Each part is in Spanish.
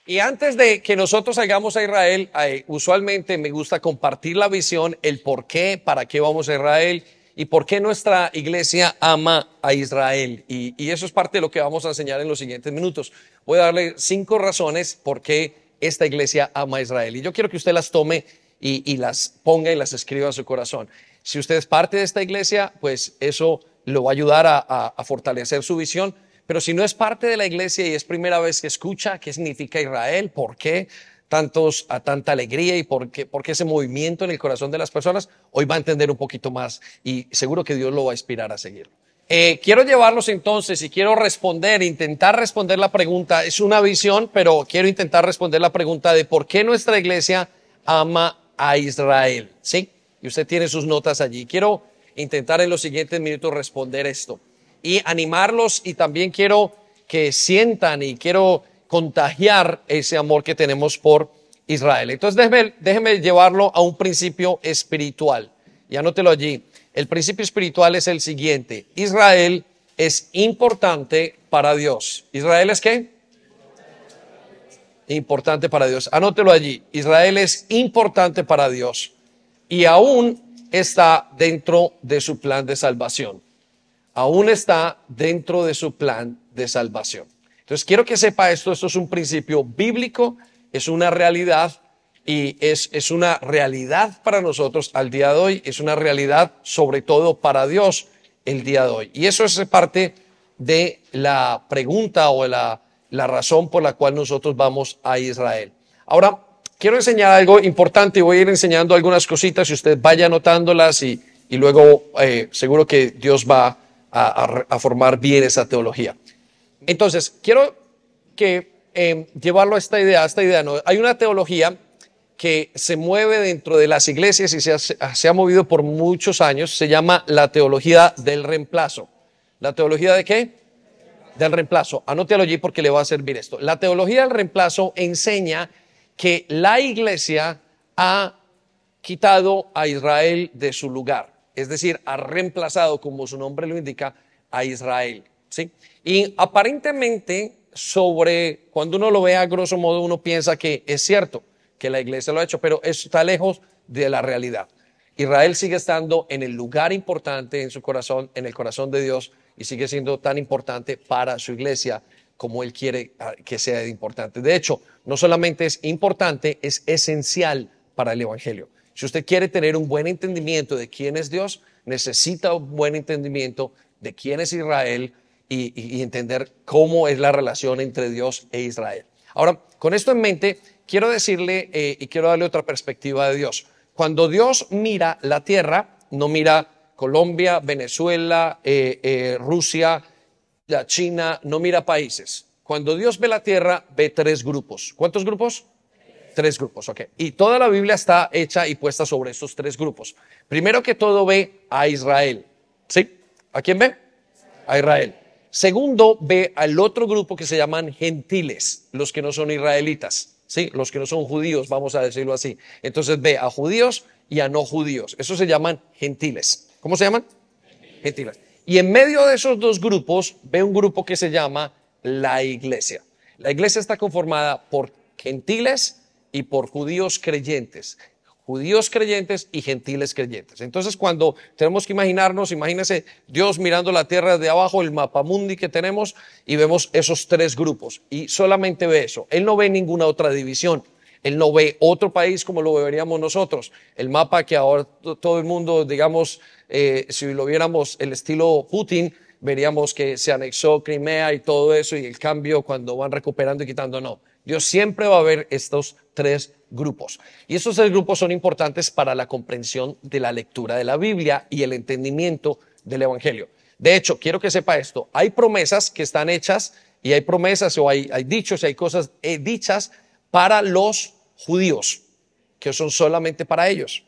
Y antes de que nosotros salgamos a Israel, usualmente me gusta compartir la visión, el por qué, para qué vamos a Israel y por qué nuestra iglesia ama a Israel. Y eso es parte de lo que vamos a enseñar en los siguientes minutos. Voy a darle 5 razones por qué esta iglesia ama a Israel. Y yo quiero que usted las tome y las ponga y las escriba en su corazón. Si usted es parte de esta iglesia, pues eso lo va a ayudar a fortalecer su visión. Pero si no es parte de la iglesia y es primera vez que escucha qué significa Israel, por qué tanta alegría y por qué ese movimiento en el corazón de las personas, hoy va a entender un poquito más y seguro que Dios lo va a inspirar a seguirlo. Quiero llevarlos entonces y quiero intentar responder la pregunta. Es una visión, pero quiero intentar responder la pregunta de por qué nuestra iglesia ama a Israel. ¿Sí? Y usted tiene sus notas allí. Quiero intentar en los siguientes minutos responder esto y animarlos, y también quiero que sientan y quiero contagiar ese amor que tenemos por Israel. Entonces déjeme llevarlo a un principio espiritual y anótelo allí. El principio espiritual es el siguiente: Israel es importante para Dios. ¿Israel es qué? Importante para Dios. Anótelo allí. Israel es importante para Dios y aún está dentro de su plan de salvación. Aún está dentro de su plan de salvación. Entonces quiero que sepa esto es un principio bíblico, es una realidad y es una realidad para nosotros al día de hoy, es una realidad sobre todo para Dios el día de hoy. Y eso es parte de la pregunta o la razón por la cual nosotros vamos a Israel. Ahora, quiero enseñar algo importante y voy a ir enseñando algunas cositas y usted vaya anotándolas y luego seguro que Dios va a formar bien esa teología. Entonces, quiero que llevarlo a esta idea, ¿no? Hay una teología que se mueve dentro de las iglesias y se ha movido por muchos años, se llama la teología del reemplazo. ¿La teología de qué? Del reemplazo. Anótelo allí porque le va a servir esto. La teología del reemplazo enseña que la iglesia ha quitado a Israel de su lugar. Es decir, ha reemplazado, como su nombre lo indica, a Israel. ¿Sí? Y aparentemente, cuando uno lo ve a grosso modo, uno piensa que es cierto que la iglesia lo ha hecho, pero está lejos de la realidad. Israel sigue estando en el lugar importante en su corazón, en el corazón de Dios, y sigue siendo tan importante para su iglesia como Él quiere que sea importante. De hecho, no solamente es importante, es esencial para el evangelio. Si usted quiere tener un buen entendimiento de quién es Dios, necesita un buen entendimiento de quién es Israel y entender cómo es la relación entre Dios e Israel. Ahora, con esto en mente, quiero decirle y quiero darle otra perspectiva de Dios. Cuando Dios mira la tierra, no mira Colombia, Venezuela, Rusia, China, no mira países. Cuando Dios ve la tierra, ve 3 grupos. ¿Cuántos grupos? 3 grupos, ok. Y toda la Biblia está hecha y puesta sobre estos 3 grupos. Primero que todo ve a Israel. ¿Sí? ¿A quién ve? A Israel. Segundo, ve al otro grupo que se llaman gentiles, los que no son israelitas, ¿sí? Los que no son judíos, vamos a decirlo así. Entonces ve a judíos y a no judíos. Esos se llaman gentiles. ¿Cómo se llaman? Gentiles. Y en medio de esos 2 grupos ve un grupo que se llama la iglesia. La iglesia está conformada por gentiles y por judíos creyentes y gentiles creyentes. Entonces, cuando tenemos que imagínense Dios mirando la tierra de abajo, el mapamundi que tenemos, y vemos esos 3 grupos, y solamente ve eso. Él no ve ninguna otra división. Él no ve otro país como lo veríamos nosotros. El mapa que ahora todo el mundo, digamos, si lo viéramos el estilo Putin, veríamos que se anexó Crimea y todo eso, y el cambio cuando van recuperando y quitando, no. Dios siempre va a ver estos 3 grupos. Y estos 3 grupos son importantes para la comprensión de la lectura de la Biblia y el entendimiento del Evangelio. De hecho, quiero que sepa esto. Hay promesas que están hechas y hay promesas o hay dichos y hay cosas dichas para los judíos, que son solamente para ellos.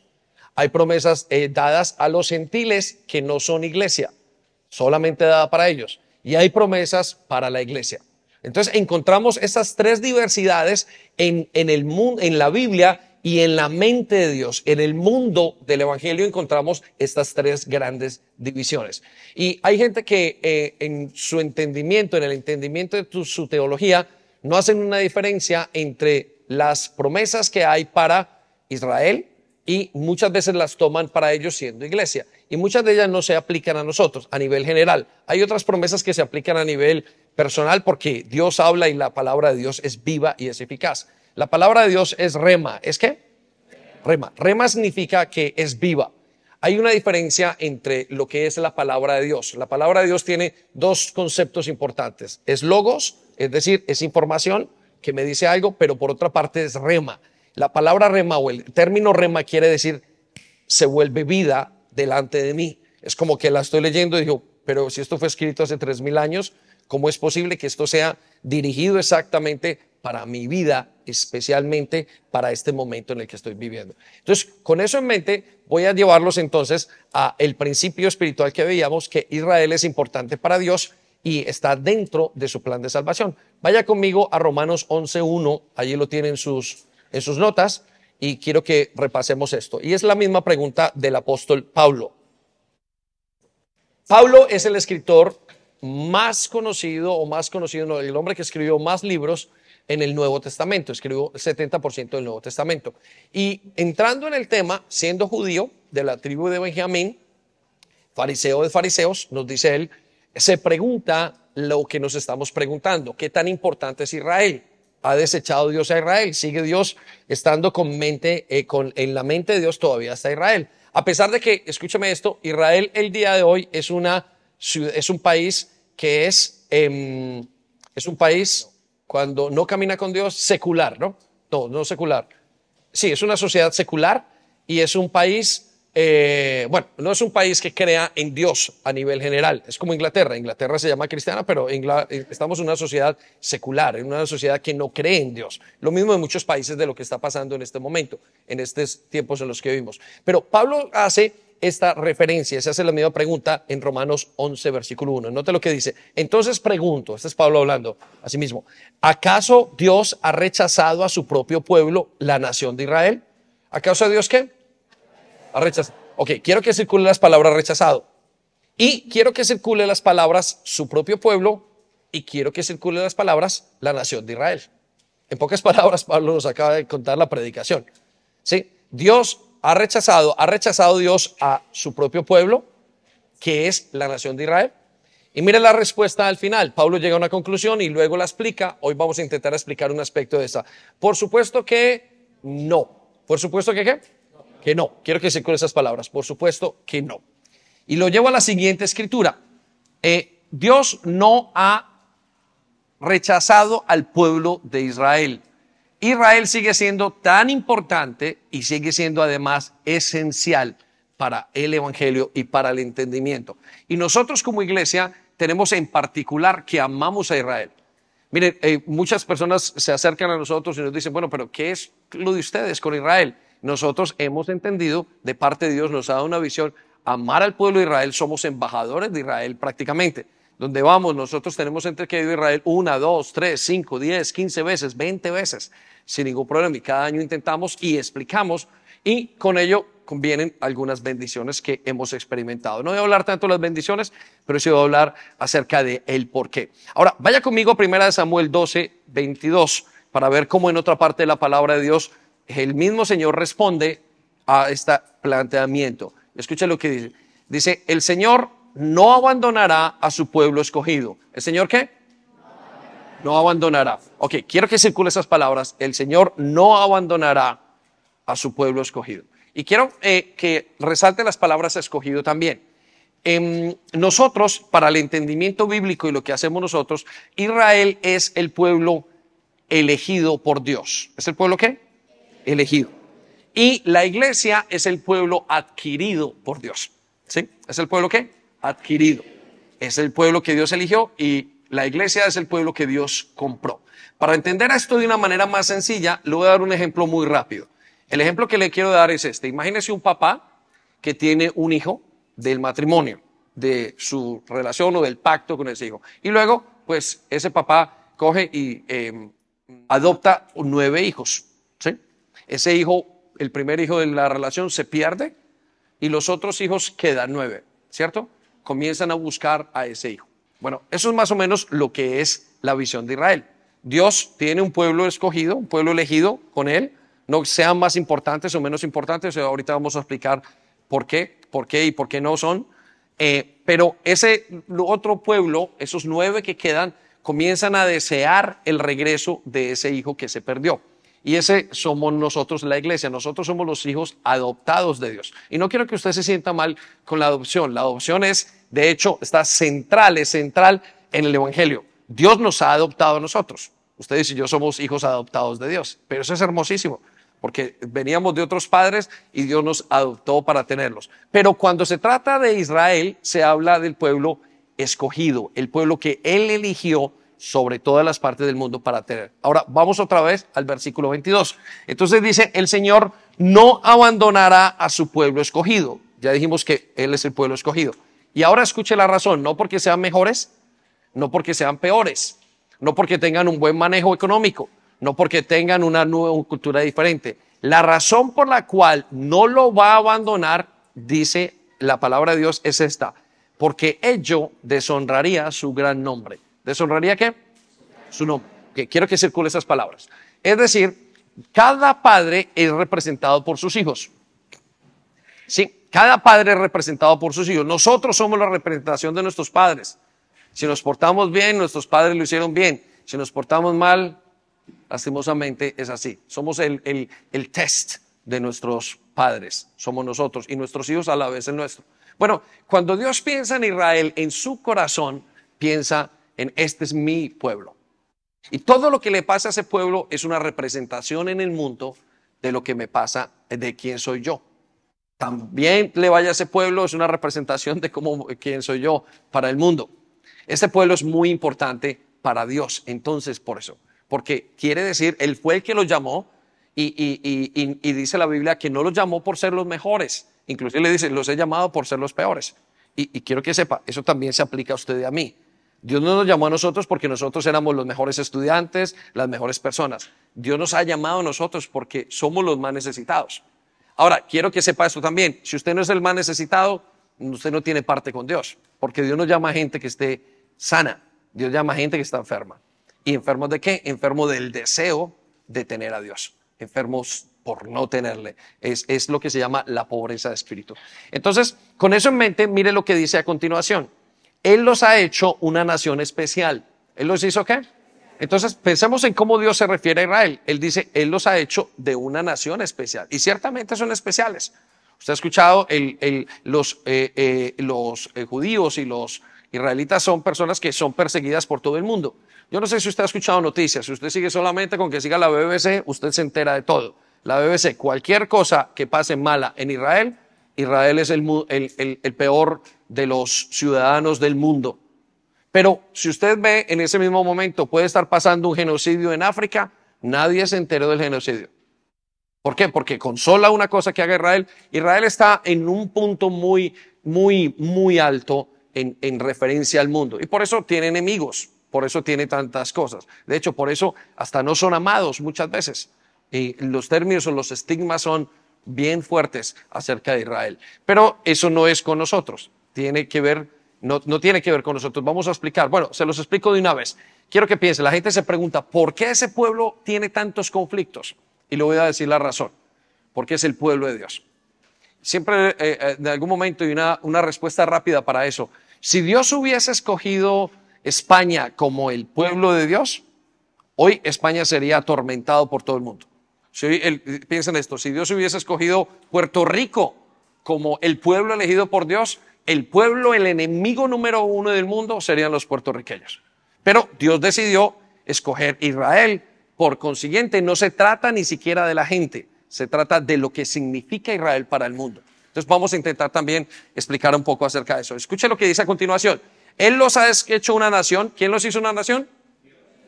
Hay promesas dadas a los gentiles que no son iglesia, solamente dada para ellos. Y hay promesas para la iglesia. Entonces encontramos esas 3 diversidades en el mundo, en la Biblia y en la mente de Dios. En el mundo del evangelio encontramos estas 3 grandes divisiones. Y hay gente que en su entendimiento, en el entendimiento de su teología, no hacen una diferencia entre las promesas que hay para Israel y muchas veces las toman para ellos siendo iglesia. Y muchas de ellas no se aplican a nosotros a nivel general. Hay otras promesas que se aplican a nivel personal porque Dios habla y la palabra de Dios es viva y es eficaz. La palabra de Dios es rema. ¿Es qué? Rema. Rema significa que es viva. Hay una diferencia entre lo que es la palabra de Dios. La palabra de Dios tiene dos conceptos importantes. Es logos, es decir, es información que me dice algo, pero por otra parte es rema. La palabra rema o el término rema quiere decir se vuelve vida delante de mí. Es como que la estoy leyendo y digo, pero si esto fue escrito hace 3000 años, ¿cómo es posible que esto sea dirigido exactamente para mi vida, especialmente para este momento en el que estoy viviendo? Entonces, con eso en mente, voy a llevarlos entonces a el principio espiritual que veíamos, que Israel es importante para Dios y está dentro de su plan de salvación. Vaya conmigo a Romanos 11:1, allí lo tienen en sus notas, y quiero que repasemos esto. Y es la misma pregunta del apóstol Pablo. Pablo es el escritor más conocido, no, el hombre que escribió más libros en el Nuevo Testamento. Escribió el 70% del Nuevo Testamento. Y entrando en el tema, siendo judío de la tribu de Benjamín, fariseo de fariseos, nos dice él, se pregunta lo que nos estamos preguntando: ¿qué tan importante es Israel? ¿Ha desechado Dios a Israel? ¿Sigue Dios estando en la mente de Dios todavía está Israel? A pesar de que, escúchame esto, Israel el día de hoy es un país que es un país, cuando no camina con Dios, secular, ¿no? No secular. Sí, es una sociedad secular y es un país, no es un país que crea en Dios a nivel general. Es como Inglaterra. Inglaterra se llama cristiana, pero estamos en una sociedad secular, en una sociedad que no cree en Dios. Lo mismo en muchos países de lo que está pasando en este momento, en estos tiempos en los que vivimos. Pero Pablo hace esta referencia, se hace la misma pregunta en Romanos 11, versículo 1. Note lo que dice. Entonces pregunto, este es Pablo hablando a sí mismo, ¿acaso Dios ha rechazado a su propio pueblo, la nación de Israel? ¿Acaso Dios qué? Ha rechazado. Ok, quiero que circulen las palabras rechazado. Y quiero que circulen las palabras su propio pueblo. Y quiero que circulen las palabras la nación de Israel. En pocas palabras, Pablo nos acaba de contar la predicación. ¿Sí? Dios ha rechazado Dios a su propio pueblo, que es la nación de Israel. Y mire la respuesta al final. Pablo llega a una conclusión y luego la explica. Hoy vamos a intentar explicar un aspecto de esa. Por supuesto que no. ¿Por supuesto que qué? Que no. Quiero que se con esas palabras. Por supuesto que no. Y lo llevo a la siguiente escritura. Dios no ha rechazado al pueblo de Israel. Israel sigue siendo tan importante y sigue siendo además esencial para el evangelio y para el entendimiento. Y nosotros como iglesia tenemos en particular que amamos a Israel. Miren, muchas personas se acercan a nosotros y nos dicen, bueno, pero ¿qué es lo de ustedes con Israel? Nosotros hemos entendido, de parte de Dios nos ha dado una visión, amar al pueblo de Israel, somos embajadores de Israel prácticamente. Donde vamos, nosotros tenemos entre que ir a Israel 1, 2, 3, 5, 10, 15 veces, 20 veces, sin ningún problema. Y cada año intentamos y explicamos, y con ello convienen algunas bendiciones que hemos experimentado. No voy a hablar tanto de las bendiciones, pero sí voy a hablar acerca de el por qué. Ahora, vaya conmigo a 1 Samuel 12, 22, para ver cómo en otra parte de la palabra de Dios el mismo Señor responde a este planteamiento. Escucha lo que dice. Dice, el Señor no abandonará a su pueblo escogido. ¿El Señor qué? No abandonará. Ok, quiero que circule esas palabras. El Señor no abandonará a su pueblo escogido. Y quiero que resalte las palabras escogido también. Nosotros, para el entendimiento bíblico y lo que hacemos nosotros, Israel es el pueblo elegido por Dios. ¿Es el pueblo qué? Elegido. Y la iglesia es el pueblo adquirido por Dios. ¿Sí? ¿Es el pueblo qué? Adquirido. Es el pueblo que Dios eligió y la iglesia es el pueblo que Dios compró. Para entender esto de una manera más sencilla, le voy a dar un ejemplo muy rápido. El ejemplo que le quiero dar es este. Imagínese un papá que tiene un hijo del matrimonio, de su relación o del pacto con ese hijo. Y luego, pues, ese papá coge y adopta 9 hijos. ¿Sí? Ese hijo, el primer hijo de la relación, se pierde y los otros hijos quedan 9, ¿cierto? Comienzan a buscar a ese hijo. Bueno, eso es más o menos lo que es la visión de Israel. Dios tiene un pueblo escogido, un pueblo elegido con Él, no sean más importantes o menos importantes, ahorita vamos a explicar por qué y por qué no son, pero ese otro pueblo, esos 9 que quedan, comienzan a desear el regreso de ese hijo que se perdió. Y ese somos nosotros, la iglesia. Nosotros somos los hijos adoptados de Dios. Y no quiero que usted se sienta mal con la adopción. La adopción es, de hecho, es central en el evangelio. Dios nos ha adoptado a nosotros. Ustedes y yo somos hijos adoptados de Dios. Pero eso es hermosísimo, porque veníamos de otros padres y Dios nos adoptó para tenerlos. Pero cuando se trata de Israel, se habla del pueblo escogido, el pueblo que Él eligió sobre todas las partes del mundo para tener. Ahora, vamos otra vez al versículo 22. Entonces dice, el Señor no abandonará a su pueblo escogido. Ya dijimos que Él es el pueblo escogido. Y ahora escuche la razón, no porque sean mejores, no porque sean peores, no porque tengan un buen manejo económico, no porque tengan una nueva cultura diferente. La razón por la cual no lo va a abandonar, dice la palabra de Dios, es esta: porque ello deshonraría su gran nombre. ¿Deshonraría qué? Su nombre. Que quiero que circule esas palabras. Es decir, cada padre es representado por sus hijos. Sí, cada padre es representado por sus hijos. Nosotros somos la representación de nuestros padres. Si nos portamos bien, nuestros padres lo hicieron bien. Si nos portamos mal, lastimosamente es así. Somos el test de nuestros padres. Somos nosotros y nuestros hijos a la vez el nuestro. Bueno, cuando Dios piensa en Israel, en su corazón piensa en este es mi pueblo. Y todo lo que le pasa a ese pueblo es una representación en el mundo de lo que me pasa, de quién soy yo. También le vaya a ese pueblo, es una representación de quién soy yo para el mundo. Este pueblo es muy importante para Dios, entonces por eso. Porque quiere decir, Él fue el que los llamó y dice la Biblia que no los llamó por ser los mejores. Inclusive le dice, los he llamado por ser los peores. Y quiero que sepa, eso también se aplica a usted y a mí. Dios no nos llamó a nosotros porque nosotros éramos los mejores estudiantes, las mejores personas. Dios nos ha llamado a nosotros porque somos los más necesitados. Ahora, quiero que sepa esto también. Si usted no es el más necesitado, usted no tiene parte con Dios. Porque Dios no llama a gente que esté sana. Dios llama a gente que está enferma. ¿Y enfermos de qué? Enfermos del deseo de tener a Dios. Enfermos por no tenerle. Es lo que se llama la pobreza de espíritu. Entonces, con eso en mente, mire lo que dice a continuación. Él los ha hecho una nación especial. ¿Él los hizo qué? Entonces, pensemos en cómo Dios se refiere a Israel. Él dice, Él los ha hecho de una nación especial. Y ciertamente son especiales. Usted ha escuchado, los judíos y los israelitas son personas que son perseguidas por todo el mundo. Yo no sé si usted ha escuchado noticias. Si usted sigue solamente con que siga la BBC, usted se entera de todo. La BBC, cualquier cosa que pase mala en Israel, Israel es el peor de los ciudadanos del mundo. Pero si usted ve en ese mismo momento puede estar pasando un genocidio en África, nadie se enteró del genocidio. ¿Por qué? Porque con sola una cosa que haga Israel, Israel está en un punto muy, muy, muy alto en referencia al mundo. Y por eso tiene enemigos, por eso tiene tantas cosas. De hecho, por eso hasta no son amados muchas veces. Y los términos o los estigmas son bien fuertes acerca de Israel. Pero eso no es con nosotros. Tiene que ver, no tiene que ver con nosotros. Vamos a explicar. Bueno, se los explico de una vez. Quiero que piensen. La gente se pregunta, ¿por qué ese pueblo tiene tantos conflictos? Y le voy a decir la razón. Porque es el pueblo de Dios. Siempre, en algún momento, hay una respuesta rápida para eso. Si Dios hubiese escogido España como el pueblo de Dios, hoy España sería atormentado por todo el mundo. Piensen esto, si Dios hubiese escogido Puerto Rico como el pueblo elegido por Dios, el enemigo número 1 del mundo serían los puertorriqueños. Pero Dios decidió escoger Israel, por consiguiente no se trata ni siquiera de la gente, se trata de lo que significa Israel para el mundo. Entonces vamos a intentar también explicar un poco acerca de eso. Escuche lo que dice a continuación. Él los ha hecho una nación. ¿Quién los hizo una nación?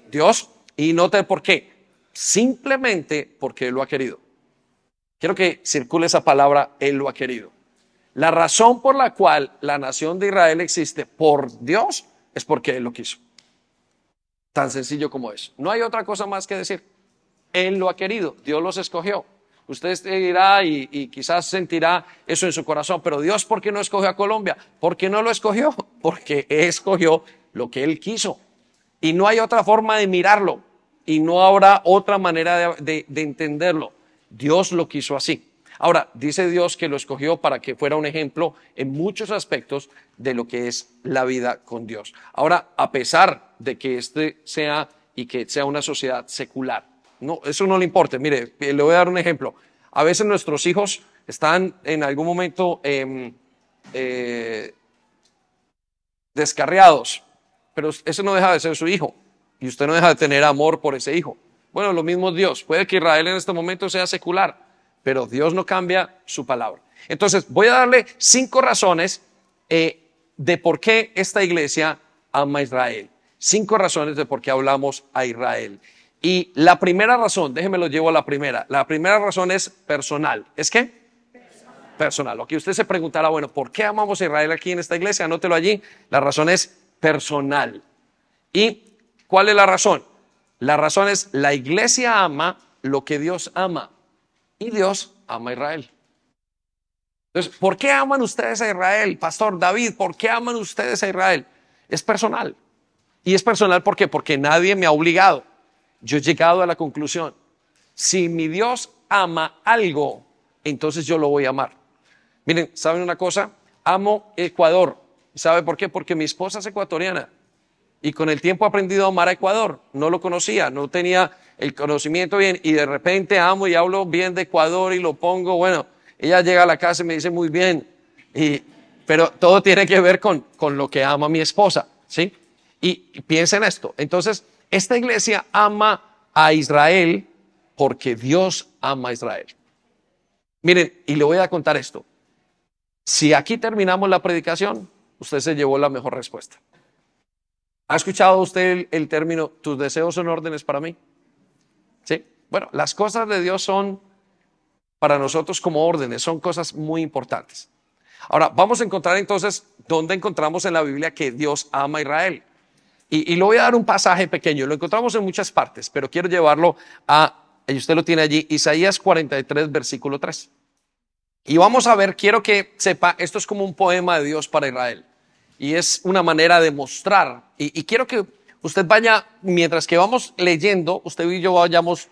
Dios. Y note por qué. Simplemente porque Él lo ha querido. Quiero que circule esa palabra, Él lo ha querido. La razón por la cual la nación de Israel existe por Dios es porque Él lo quiso. Tan sencillo como eso. No hay otra cosa más que decir. Él lo ha querido, Dios los escogió. Usted dirá y quizás sentirá eso en su corazón, pero Dios, ¿por qué no escogió a Colombia? ¿Por qué no lo escogió? Porque escogió lo que Él quiso. Y no hay otra forma de mirarlo. y no habrá otra manera de entenderlo. Dios lo quiso así. Ahora, dice Dios que lo escogió para que fuera un ejemplo en muchos aspectos de lo que es la vida con Dios. Ahora, a pesar de que sea y que sea una sociedad secular, no, eso no le importa. Mire, le voy a dar un ejemplo. A veces nuestros hijos están en algún momento descarriados, pero eso no deja de ser su hijo y usted no deja de tener amor por ese hijo. Bueno, lo mismo Dios. Puede que Israel en este momento sea secular, pero Dios no cambia su palabra. Entonces, voy a darle 5 razones de por qué esta iglesia ama a Israel. 5 razones de por qué hablamos a Israel. Y la primera razón, déjeme lo llevo a la primera. La primera razón es personal. ¿Es qué? Personal. Lo que usted se preguntará, bueno, ¿por qué amamos a Israel aquí en esta iglesia? Anótelo allí. La razón es personal. ¿Y cuál es la razón? La razón es, la iglesia ama lo que Dios ama. Y Dios ama a Israel. Entonces, ¿por qué aman ustedes a Israel? Pastor David, ¿por qué aman ustedes a Israel? Es personal. Y es personal ¿por qué? Porque nadie me ha obligado. Yo he llegado a la conclusión, si mi Dios ama algo, entonces yo lo voy a amar. Miren, ¿saben una cosa? Amo Ecuador. ¿Sabe por qué? Porque mi esposa es ecuatoriana. Y con el tiempo he aprendido a amar a Ecuador. No lo conocía, no tenía el conocimiento bien. Y de repente amo y hablo bien de Ecuador y lo pongo. Bueno, ella llega a la casa y me dice muy bien. Pero todo tiene que ver con lo que ama mi esposa, ¿sí? Y piensa en esto. Entonces, esta iglesia ama a Israel porque Dios ama a Israel. Miren, y le voy a contar esto. Si aquí terminamos la predicación, usted se llevó la mejor respuesta. ¿Ha escuchado usted el término, tus deseos son órdenes para mí? ¿Sí? Bueno, las cosas de Dios son para nosotros como órdenes, son cosas muy importantes. Ahora, vamos a encontrar entonces dónde encontramos en la Biblia que Dios ama a Israel. Y le voy a dar un pasaje pequeño, lo encontramos en muchas partes, pero quiero llevarlo y usted lo tiene allí, Isaías 43, versículo 3. Y vamos a ver, quiero que sepa, esto es como un poema de Dios para Israel. Y es una manera de mostrar. Y quiero que usted vaya, mientras que vamos leyendo, usted y yo vayamos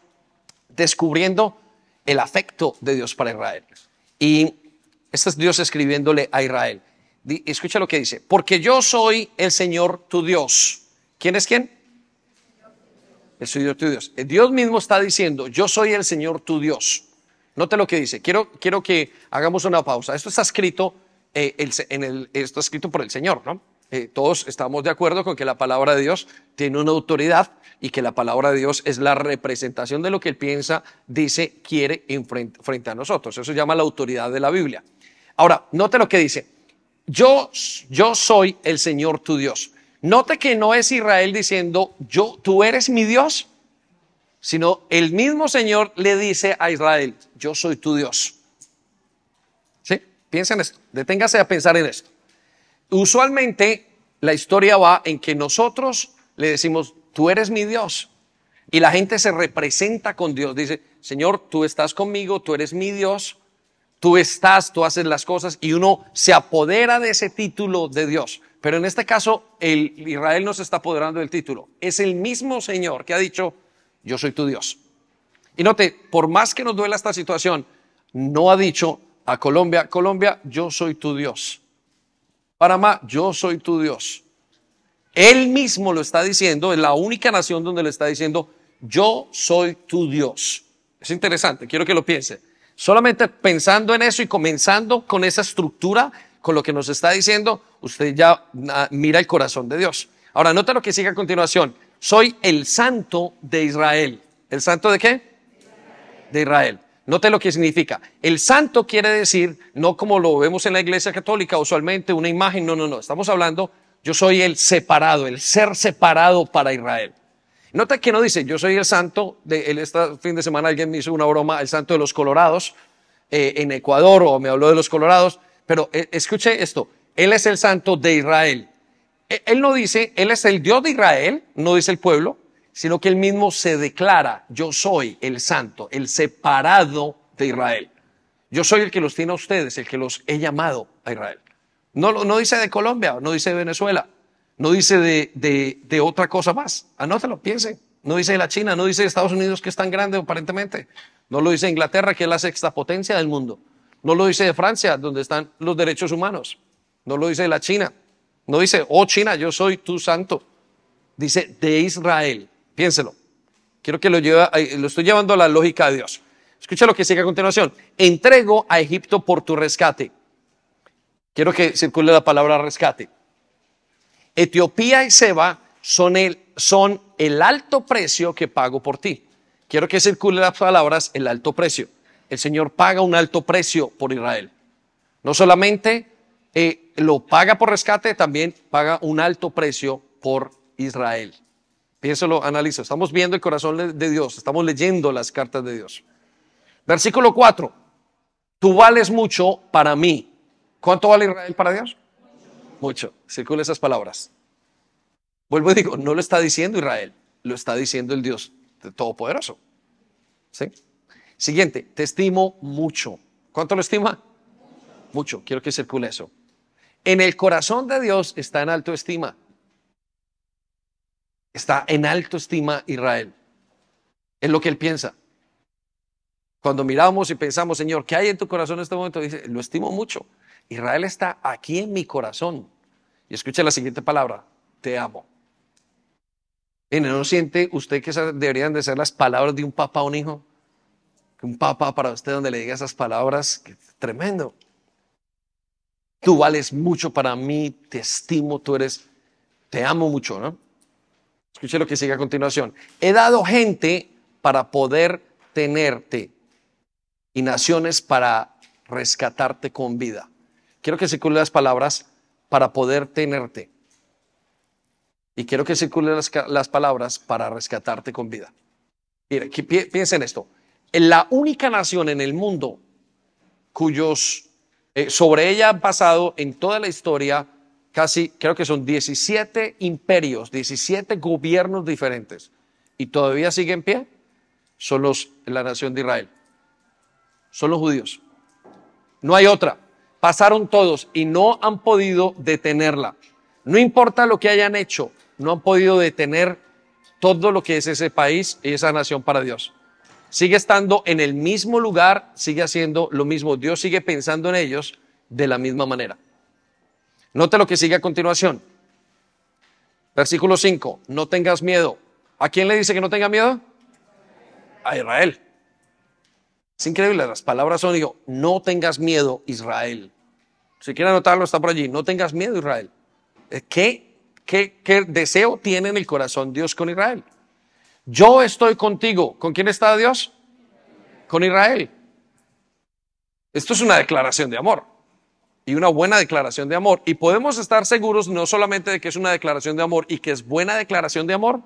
descubriendo el afecto de Dios para Israel. Y este es Dios escribiéndole a Israel. Escucha lo que dice. Porque yo soy el Señor tu Dios. ¿Quién es quién? El Señor tu Dios. Dios mismo está diciendo, yo soy el Señor tu Dios. Note lo que dice. Quiero que hagamos una pausa. Esto está escrito, esto está escrito por el Señor, ¿no? Todos estamos de acuerdo con que la palabra de Dios tiene una autoridad y que la palabra de Dios es la representación de lo que Él piensa, dice, quiere frente a nosotros. Eso se llama la autoridad de la Biblia. Ahora, note lo que dice. Yo soy el Señor tu Dios. Note que no es Israel diciendo, tú eres mi Dios, sino el mismo Señor le dice a Israel, yo soy tu Dios. ¿Sí? Piensa en esto, deténgase a pensar en esto. Usualmente la historia va en que nosotros le decimos, tú eres mi Dios. Y la gente se representa con Dios. Dice, Señor, tú estás conmigo, tú eres mi Dios. Tú haces las cosas y uno se apodera de ese título de Dios. Pero en este caso, Israel no se está apoderando del título. Es el mismo Señor que ha dicho, yo soy tu Dios. Y note, por más que nos duela esta situación, no ha dicho a Colombia, yo soy tu Dios. Panamá, yo soy tu Dios. Él mismo lo está diciendo, es la única nación donde le está diciendo, yo soy tu Dios. Es interesante, quiero que lo piense. Solamente pensando en eso y comenzando con esa estructura, con lo que nos está diciendo, usted ya mira el corazón de Dios. Ahora, nota lo que sigue a continuación. Soy el santo de Israel. ¿El santo de qué? De Israel. Note lo que significa. El santo quiere decir, no como lo vemos en la iglesia católica, usualmente una imagen, no. Estamos hablando, yo soy el separado, el ser separado para Israel. Nota que no dice, yo soy el santo, este fin de semana alguien me hizo una broma, el santo de los colorados, en Ecuador, o me habló de los colorados, pero escuche esto, él es el santo de Israel. Él no dice, él es el Dios de Israel, no dice el pueblo, sino que él mismo se declara, yo soy el santo, el separado de Israel. Yo soy el que los tiene a ustedes, el que los he llamado a Israel. No dice de Colombia, no dice de Venezuela. No dice de otra cosa más. Anótelo, piensen. No dice la China, no dice Estados Unidos, que es tan grande aparentemente. No lo dice Inglaterra, que es la sexta potencia del mundo. No lo dice de Francia, donde están los derechos humanos. No lo dice de la China. No dice, oh China, yo soy tu santo. Dice de Israel. Piénselo. Quiero que lo estoy llevando a la lógica de Dios. Escucha lo que sigue a continuación. Entrego a Egipto por tu rescate. Quiero que circule la palabra rescate. Etiopía y Seba son el alto precio que pago por ti. Quiero que circule las palabras el alto precio. El Señor paga un alto precio por Israel. No solamente lo paga por rescate, también paga un alto precio por Israel. Piénsalo, analiza. Estamos viendo el corazón de Dios. Estamos leyendo las cartas de Dios. Versículo 4. Tú vales mucho para mí. ¿Cuánto vale Israel para Dios? Mucho. Circula esas palabras. Vuelvo y digo, no lo está diciendo Israel, lo está diciendo el Dios Todopoderoso. ¿Sí? Siguiente, te estimo mucho. ¿Cuánto lo estima? Mucho. Quiero que circule eso. En el corazón de Dios está en alto estima. Está en alto estima Israel. Es lo que él piensa. Cuando miramos y pensamos, Señor, ¿qué hay en tu corazón en este momento? Dice, lo estimo mucho. Israel está aquí en mi corazón. Y escucha la siguiente palabra, te amo. ¿No siente usted que esas deberían de ser las palabras de un papá a un hijo? Que un papá para usted donde le diga esas palabras, que tremendo. Tú vales mucho para mí, te estimo, te amo mucho, ¿no? Escuche lo que sigue a continuación. He dado gente para poder tenerte y naciones para rescatarte con vida. Quiero que circule las palabras para poder tenerte. Y quiero que circulen las palabras para rescatarte con vida. Mire, piensen esto. La única nación en el mundo sobre ella han pasado en toda la historia casi, creo que son 17 imperios, 17 gobiernos diferentes. Y todavía sigue en pie, son la nación de Israel. Son los judíos. No hay otra. Pasaron todos y no han podido detenerla. No importa lo que hayan hecho, no han podido detener todo lo que es ese país y esa nación para Dios. Sigue estando en el mismo lugar, sigue haciendo lo mismo. Dios sigue pensando en ellos de la misma manera. Note lo que sigue a continuación. Versículo 5. No tengas miedo. ¿A quién le dice que no tenga miedo? A Israel. Es increíble, las palabras son, digo, no tengas miedo, Israel. Si quiere anotarlo, está por allí. No tengas miedo, Israel. ¿Qué deseo tiene en el corazón Dios con Israel? Yo estoy contigo. ¿Con quién está Dios? Con Israel. Esto es una declaración de amor. Y una buena declaración de amor. Y podemos estar seguros no solamente de que es una declaración de amor y que es buena declaración de amor,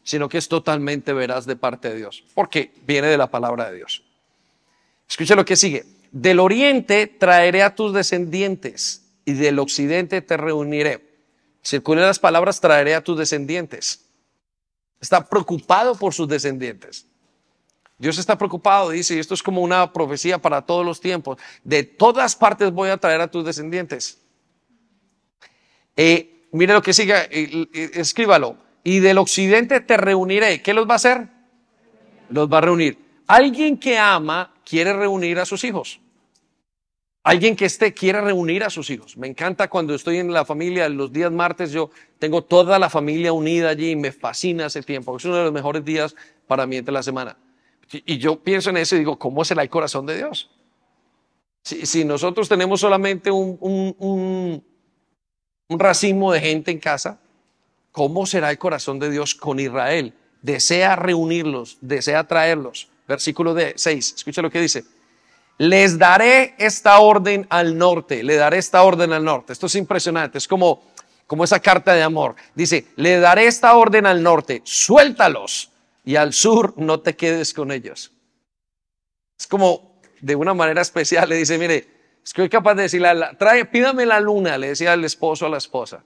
sino que es totalmente veraz de parte de Dios. Porque viene de la palabra de Dios. Escucha lo que sigue. Del oriente traeré a tus descendientes y del occidente te reuniré. Circulen las palabras, traeré a tus descendientes. Está preocupado por sus descendientes. Dios está preocupado, dice, y esto es como una profecía para todos los tiempos. De todas partes voy a traer a tus descendientes. Mire lo que sigue, escríbalo. Y del occidente te reuniré. ¿Qué los va a hacer? Los va a reunir. Alguien que ama quiere reunir a sus hijos. Alguien que quiere reunir a sus hijos. Me encanta cuando estoy en la familia, los días martes yo tengo toda la familia unida allí y me fascina ese tiempo. Es uno de los mejores días para mí entre la semana. Y yo pienso en eso y digo, ¿cómo será el corazón de Dios? Si nosotros tenemos solamente un racimo de gente en casa, ¿cómo será el corazón de Dios con Israel? Desea reunirlos, desea traerlos. Versículo 6, escucha lo que dice. Les daré esta orden al norte, le daré esta orden al norte. Esto es impresionante, es como esa carta de amor. Dice, le daré esta orden al norte, suéltalos, y al sur no te quedes con ellos. Es como de una manera especial, le dice, mire, estoy capaz de decirle, pídame la luna, le decía el esposo a la esposa.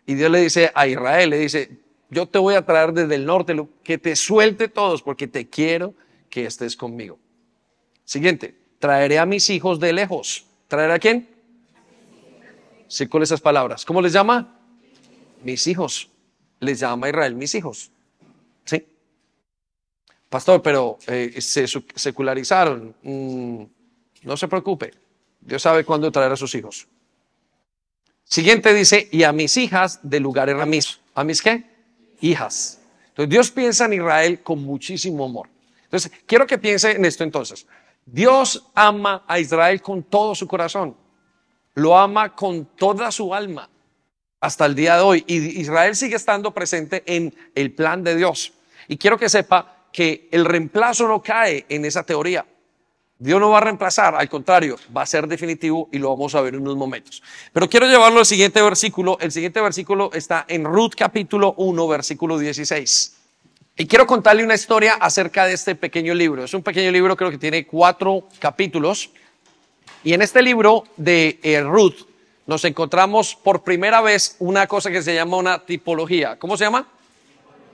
Y Dios le dice a Israel, le dice, yo te voy a traer desde el norte, que te suelte todos, porque te quiero que estés conmigo. Siguiente, traeré a mis hijos de lejos. ¿Traeré a quién? Sí, con esas palabras. ¿Cómo les llama? Mis hijos. Les llama a Israel mis hijos. ¿Sí? Pastor, pero secularizaron. No se preocupe. Dios sabe cuándo traer a sus hijos. Siguiente dice, y a mis hijas de lugares ramiz. ¿A mis qué? Hijas. Entonces Dios piensa en Israel con muchísimo amor. Entonces quiero que piense en esto entonces. Dios ama a Israel con todo su corazón. Lo ama con toda su alma hasta el día de hoy. Y Israel sigue estando presente en el plan de Dios. Y quiero que sepa que el reemplazo no cae en esa teoría. Dios no va a reemplazar, al contrario, va a ser definitivo y lo vamos a ver en unos momentos. Pero quiero llevarlo al siguiente versículo. El siguiente versículo está en Ruth capítulo 1, versículo 16. Y quiero contarle una historia acerca de este pequeño libro. Es un pequeño libro, creo que tiene 4 capítulos. Y en este libro de Ruth nos encontramos por primera vez una cosa que se llama una tipología. ¿Cómo se llama?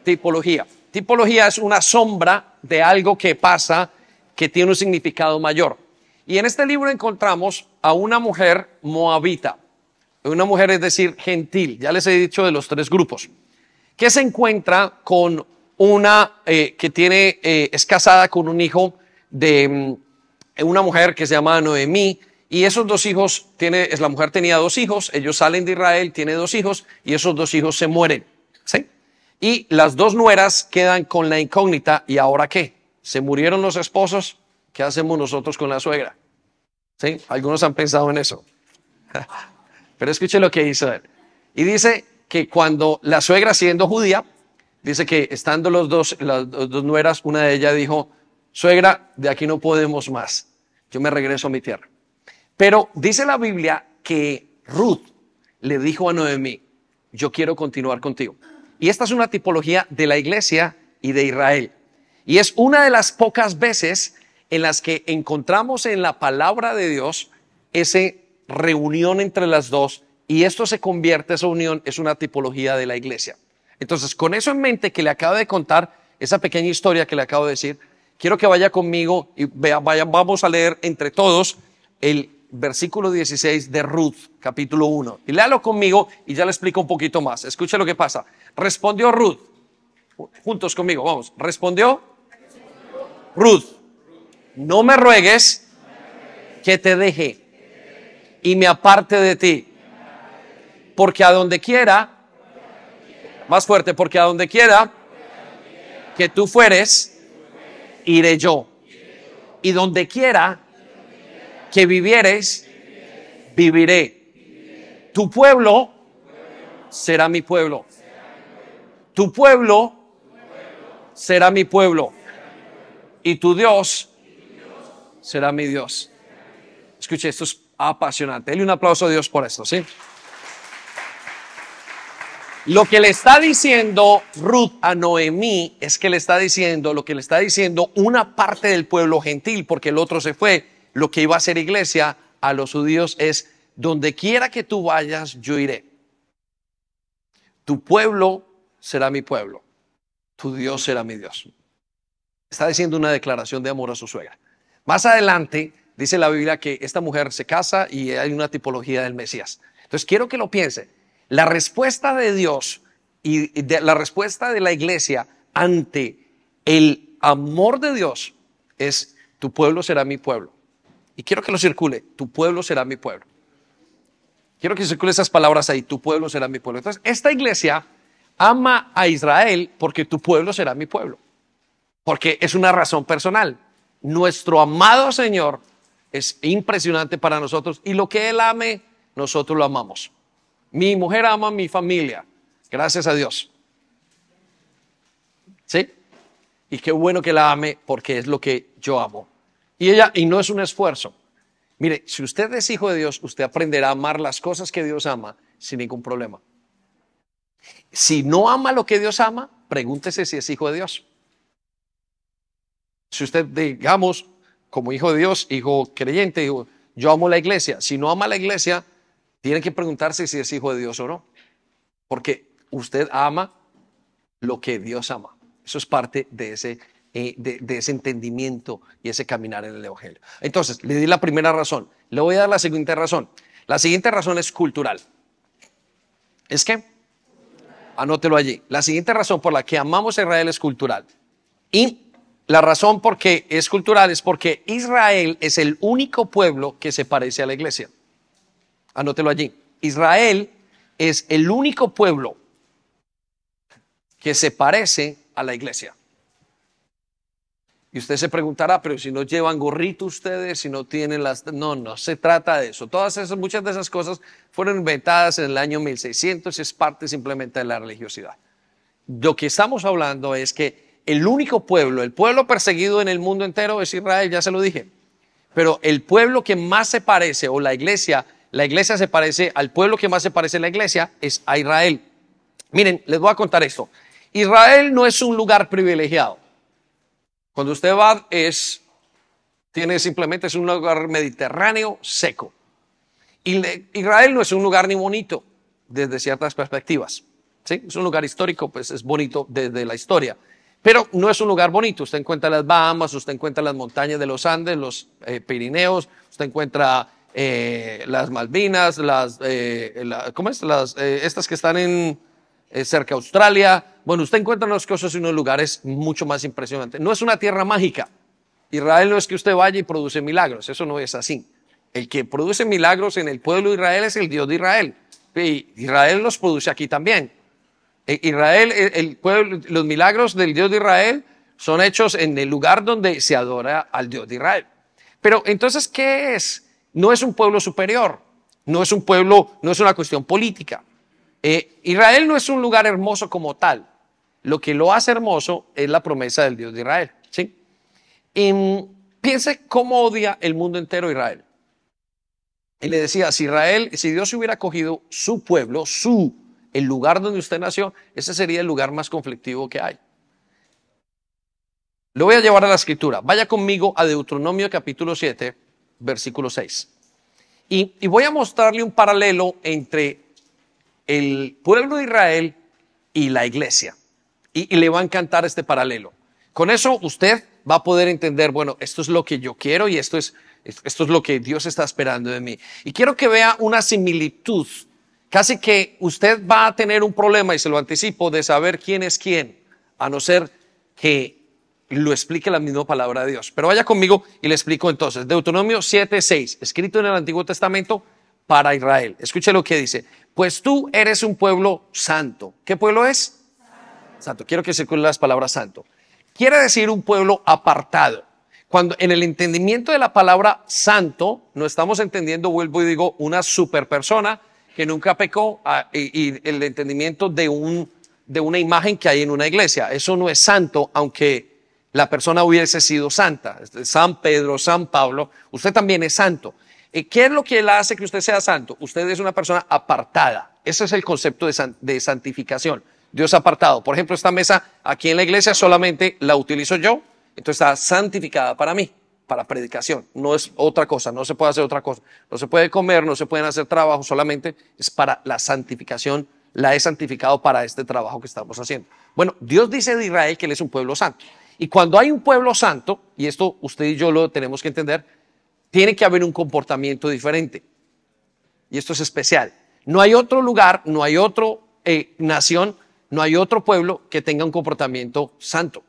Tipología. Tipología es una sombra de algo que pasa que tiene un significado mayor. Y en este libro encontramos a una mujer moabita, una mujer, es decir, gentil. Ya les he dicho de los 3 grupos, que se encuentra con una es casada con un hijo de una mujer que se llama Noemí. Y esos 2 hijos, la mujer tenía 2 hijos, ellos salen de Israel, tiene 2 hijos y esos 2 hijos se mueren, ¿sí? Y las 2 nueras quedan con la incógnita, ¿y ahora qué? ¿Se murieron los esposos? ¿Qué hacemos nosotros con la suegra? ¿Sí? Algunos han pensado en eso. Pero escuche lo que hizo él. Y dice que cuando la suegra, siendo judía, dice que estando las dos nueras, una de ellas dijo, suegra, de aquí no podemos más, yo me regreso a mi tierra. Pero dice la Biblia que Ruth le dijo a Noemí, yo quiero continuar contigo. Y esta es una tipología de la iglesia y de Israel. Y es una de las pocas veces en las que encontramos en la palabra de Dios esa reunión entre las dos, y esto se convierte, esa unión es una tipología de la iglesia. Entonces, con eso en mente que le acabo de contar, esa pequeña historia que le acabo de decir, quiero que vaya conmigo y vamos a leer entre todos el versículo 16 de Ruth, capítulo 1. Y léalo conmigo y ya le explico un poquito más. Escuche lo que pasa. Respondió Ruth. Juntos conmigo, vamos. Respondió Ruth, no me ruegues que te deje y me aparte de ti, porque a donde quiera, más fuerte, porque a donde quiera que tú fueres, iré yo. Y donde quiera que vivieres, viviré. Tu pueblo será mi pueblo. Tu pueblo será mi pueblo. Y tu Dios será mi Dios. Escuche, esto es apasionante. Dale un aplauso a Dios por esto, ¿sí? Lo que le está diciendo Ruth a Noemí es que le está diciendo lo que le está diciendo una parte del pueblo gentil, porque el otro se fue. Lo que iba a ser iglesia a los judíos es, donde quiera que tú vayas, yo iré. Tu pueblo será mi pueblo. Tu Dios será mi Dios. Está diciendo una declaración de amor a su suegra. Más adelante dice la Biblia que esta mujer se casa y hay una tipología del Mesías. Entonces quiero que lo piense. La respuesta de Dios y la respuesta de la iglesia ante el amor de Dios es, tu pueblo será mi pueblo. Y quiero que lo circule, tu pueblo será mi pueblo. Quiero que circule esas palabras ahí, tu pueblo será mi pueblo. Entonces, esta iglesia ama a Israel porque tu pueblo será mi pueblo. Porque es una razón personal. Nuestro amado Señor es impresionante para nosotros y lo que Él ame, nosotros lo amamos. Mi mujer ama a mi familia, gracias a Dios. ¿Sí? Y qué bueno que la ame porque es lo que yo amo. Y no es un esfuerzo. Mire, si usted es hijo de Dios, usted aprenderá a amar las cosas que Dios ama sin ningún problema. Si no ama lo que Dios ama, pregúntese si es hijo de Dios. Si usted, digamos, como hijo de Dios, hijo creyente, yo amo la iglesia. Si no ama la iglesia, tiene que preguntarse si es hijo de Dios o no. Porque usted ama lo que Dios ama. Eso es parte de ese entendimiento y ese caminar en el evangelio. Entonces, le di la primera razón. Le voy a dar la siguiente razón. La siguiente razón es cultural. ¿Es qué? Anótelo allí. La siguiente razón por la que amamos a Israel es cultural. Y La razón por qué es cultural es porque Israel es el único pueblo que se parece a la iglesia. Anótelo allí. Israel es el único pueblo que se parece a la iglesia. Y usted se preguntará, pero si no llevan gorrito ustedes, si no tienen las... No se trata de eso. Muchas de esas cosas fueron inventadas en el año 1600 y es parte simplemente de la religiosidad. Lo que estamos hablando es que el único pueblo, el pueblo perseguido en el mundo entero es Israel, ya se lo dije. Pero el pueblo que más se parece, o la iglesia se parece al pueblo que más se parece a la iglesia, es a Israel. Miren, les voy a contar esto. Israel no es un lugar privilegiado. Cuando usted va, es un lugar mediterráneo seco. Israel no es un lugar ni bonito desde ciertas perspectivas. ¿Sí? Es un lugar histórico, pues es bonito desde la historia. Pero no es un lugar bonito. Usted encuentra las Bahamas, usted encuentra las montañas de los Andes, los Pirineos, usted encuentra las Malvinas, estas que están en cerca de Australia. Bueno, usted encuentra unas cosas en unos lugares mucho más impresionantes. No es una tierra mágica. Israel no es que usted vaya y produce milagros. Eso no es así. El que produce milagros en el pueblo de Israel es el Dios de Israel. Y Israel los produce aquí también. Israel, los milagros del Dios de Israel son hechos en el lugar donde se adora al Dios de Israel. Pero entonces, ¿qué es? No es un pueblo superior, no es una cuestión política. Israel no es un lugar hermoso como tal. Lo que lo hace hermoso es la promesa del Dios de Israel. ¿Sí? Piense cómo odia el mundo entero a Israel. Y le decía, si Dios hubiera cogido su pueblo, el lugar donde usted nació, ese sería el lugar más conflictivo que hay. Lo voy a llevar a la escritura. Vaya conmigo a Deuteronomio capítulo 7, versículo 6. Y voy a mostrarle un paralelo entre el pueblo de Israel y la iglesia. Y le va a encantar este paralelo. Con eso usted va a poder entender, bueno, esto es lo que yo quiero y esto es lo que Dios está esperando de mí. Y quiero que vea una similitud. Casi que usted va a tener un problema, y se lo anticipo, de saber quién es quién, a no ser que lo explique la misma palabra de Dios. Pero vaya conmigo y le explico entonces. Deuteronomio 7:6, escrito en el Antiguo Testamento para Israel. Escuche lo que dice. Pues tú eres un pueblo santo. ¿Qué pueblo es? Santo. Quiero que circulen las palabras santo. Quiere decir un pueblo apartado. Cuando en el entendimiento de la palabra santo, no estamos entendiendo, vuelvo y digo, una super persona que nunca pecó, y el entendimiento de una imagen que hay en una iglesia. Eso no es santo, aunque la persona hubiese sido santa. San Pedro, San Pablo, usted también es santo. ¿Qué es lo que le hace que usted sea santo? Usted es una persona apartada. Ese es el concepto de santificación. Dios apartado. Por ejemplo, esta mesa aquí en la iglesia solamente la utilizo yo, entonces está santificada para mí, para predicación. No es otra cosa, no se puede hacer otra cosa. No se puede comer, no se pueden hacer trabajos, solamente es para la santificación. La he santificado para este trabajo que estamos haciendo. Bueno, Dios dice de Israel que Él es un pueblo santo. Y cuando hay un pueblo santo, y esto usted y yo lo tenemos que entender, tiene que haber un comportamiento diferente. Y esto es especial. No hay otro lugar, no hay otra nación, no hay otro pueblo que tenga un comportamiento santo.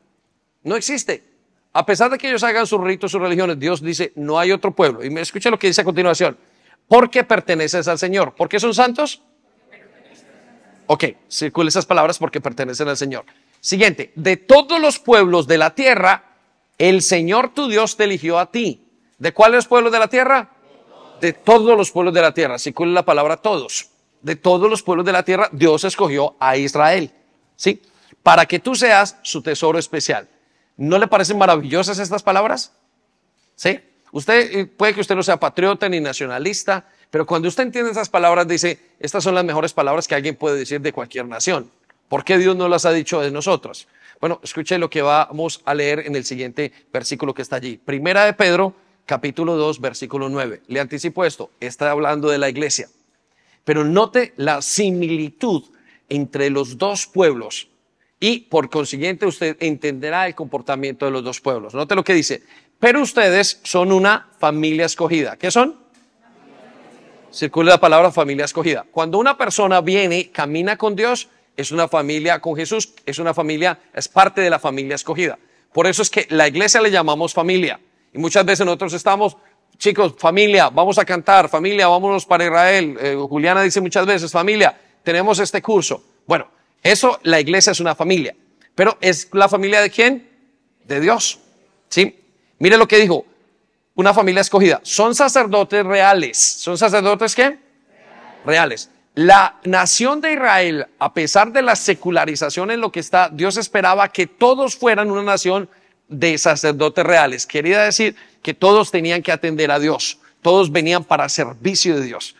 No existe. A pesar de que ellos hagan sus ritos, sus religiones, Dios dice, no hay otro pueblo. Y me escucha lo que dice a continuación. Porque perteneces al Señor. ¿Por qué son santos? Ok, circula esas palabras, porque pertenecen al Señor. Siguiente, de todos los pueblos de la tierra, el Señor tu Dios te eligió a ti. ¿De cuáles pueblos de la tierra? De todos los pueblos de la tierra. Circula la palabra todos. De todos los pueblos de la tierra, Dios escogió a Israel. ¿Sí? Para que tú seas su tesoro especial. ¿No le parecen maravillosas estas palabras? ¿Sí? Puede que usted no sea patriota ni nacionalista, pero cuando usted entiende esas palabras, dice, estas son las mejores palabras que alguien puede decir de cualquier nación. ¿Por qué Dios no las ha dicho de nosotros? Bueno, escuche lo que vamos a leer en el siguiente versículo que está allí. Primera de Pedro, capítulo 2, versículo 9. Le anticipo esto, está hablando de la iglesia. Pero note la similitud entre los dos pueblos y por consiguiente usted entenderá el comportamiento de los dos pueblos. Note lo que dice, pero ustedes son una familia escogida. ¿Qué son? Circula la palabra familia escogida. Cuando una persona viene, camina con Dios, es una familia con Jesús, es parte de la familia escogida. Por eso es que la iglesia le llamamos familia. Y muchas veces nosotros estamos, chicos, familia, vamos a cantar, familia, vámonos para Israel. Juliana dice muchas veces, familia, tenemos este curso. Bueno, eso, la iglesia es una familia. Pero ¿es la familia de quién? De Dios. ¿Sí? Mire lo que dijo, una familia escogida. Son sacerdotes reales. ¿Son sacerdotes qué? Reales. La nación de Israel, a pesar de la secularización en lo que está, Dios esperaba que todos fueran una nación de sacerdotes reales. Quería decir que todos tenían que atender a Dios. Todos venían para servicio de Dios.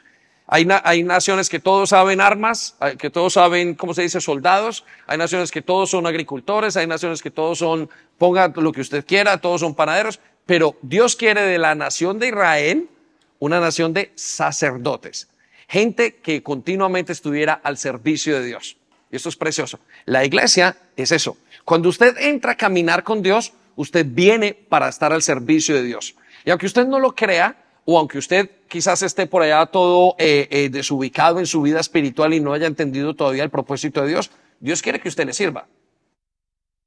Hay naciones que todos saben armas, que todos saben, ¿cómo se dice?, soldados. Hay naciones que todos son agricultores, hay naciones que todos son, ponga lo que usted quiera, todos son panaderos. Pero Dios quiere de la nación de Israel una nación de sacerdotes. Gente que continuamente estuviera al servicio de Dios. Y esto es precioso. La iglesia es eso. Cuando usted entra a caminar con Dios, usted viene para estar al servicio de Dios. Y aunque usted no lo crea, o aunque usted quizás esté por allá todo desubicado en su vida espiritual y no haya entendido todavía el propósito de Dios, Dios quiere que usted le sirva.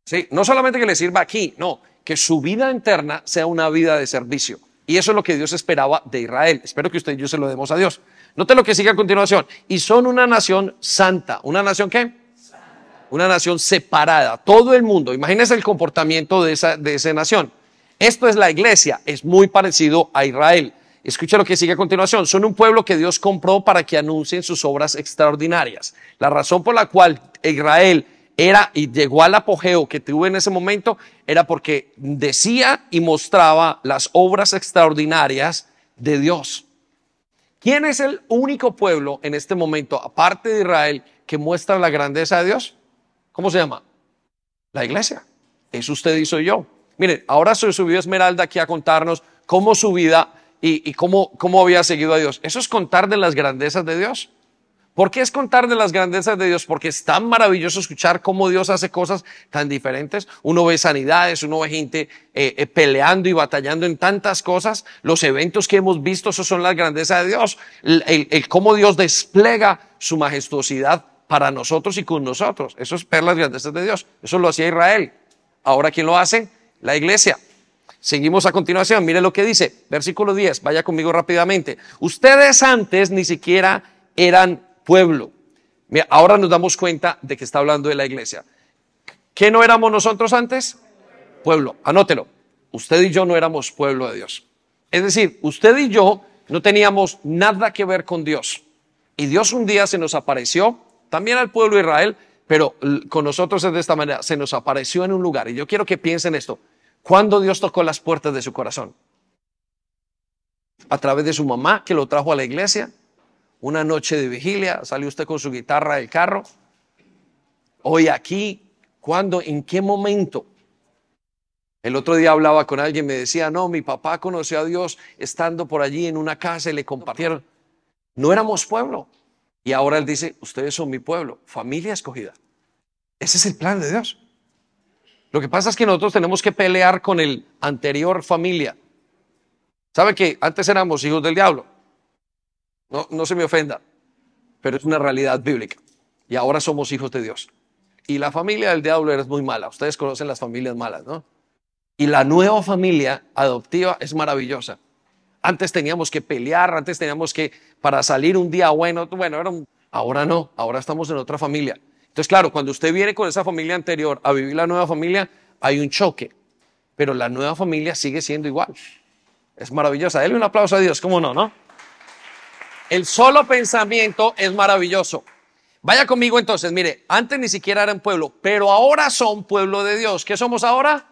Sí, no solamente que le sirva aquí, no, que su vida interna sea una vida de servicio. Y eso es lo que Dios esperaba de Israel. Espero que usted y yo se lo demos a Dios. Note lo que sigue a continuación. Y son una nación santa. ¿Una nación qué? Una nación separada. Todo el mundo. Imagínense el comportamiento de esa nación. Esto es la iglesia. Es muy parecido a Israel. Escucha lo que sigue a continuación. Son un pueblo que Dios compró para que anuncien sus obras extraordinarias. La razón por la cual Israel era y llegó al apogeo que tuvo en ese momento era porque decía y mostraba las obras extraordinarias de Dios. ¿Quién es el único pueblo en este momento, aparte de Israel, que muestra la grandeza de Dios? ¿Cómo se llama? La iglesia. Es usted y soy yo. Miren, ahora se subió Esmeralda aquí a contarnos cómo su vida y cómo había seguido a Dios. Eso es contar de las grandezas de Dios. ¿Por qué es contar de las grandezas de Dios? Porque es tan maravilloso escuchar cómo Dios hace cosas tan diferentes. Uno ve sanidades, uno ve gente peleando y batallando en tantas cosas. Los eventos que hemos visto, esos son las grandezas de Dios. El cómo Dios despliega su majestuosidad para nosotros y con nosotros. Eso es ver las grandezas de Dios. Eso lo hacía Israel. Ahora, ¿quién lo hace? La iglesia. Seguimos a continuación. Mire lo que dice. Versículo 10. Vaya conmigo rápidamente. Ustedes antes ni siquiera eran pueblo. Mira, ahora nos damos cuenta de que está hablando de la iglesia. ¿Qué no éramos nosotros antes? Pueblo. Anótelo. Usted y yo no éramos pueblo de Dios. Es decir, usted y yo no teníamos nada que ver con Dios. Y Dios un día se nos apareció, también al pueblo de Israel, pero con nosotros es de esta manera, se nos apareció en un lugar. Y yo quiero que piensen esto. ¿Cuándo Dios tocó las puertas de su corazón? A través de su mamá que lo trajo a la iglesia. Una noche de vigilia, salió usted con su guitarra del carro. Hoy aquí, ¿cuándo? ¿En qué momento? El otro día hablaba con alguien, me decía, no, mi papá conoció a Dios estando por allí en una casa y le compartieron. No éramos pueblo. Y ahora él dice, ustedes son mi pueblo, familia escogida. Ese es el plan de Dios. Lo que pasa es que nosotros tenemos que pelear con el anterior familia. ¿Sabe que antes éramos hijos del diablo? No se me ofenda, pero es una realidad bíblica. Y ahora somos hijos de Dios. Y la familia del diablo es muy mala. Ustedes conocen las familias malas, ¿no? Y la nueva familia adoptiva es maravillosa. Antes teníamos que pelear, antes teníamos que, para salir un día bueno, ahora no, ahora estamos en otra familia. Entonces, claro, cuando usted viene con esa familia anterior a vivir la nueva familia, hay un choque. Pero la nueva familia sigue siendo igual. Es maravillosa. Denle un aplauso a Dios, ¿cómo no, no? El solo pensamiento es maravilloso. Vaya conmigo entonces, mire, antes ni siquiera eran pueblo, pero ahora son pueblo de Dios. ¿Qué somos ahora?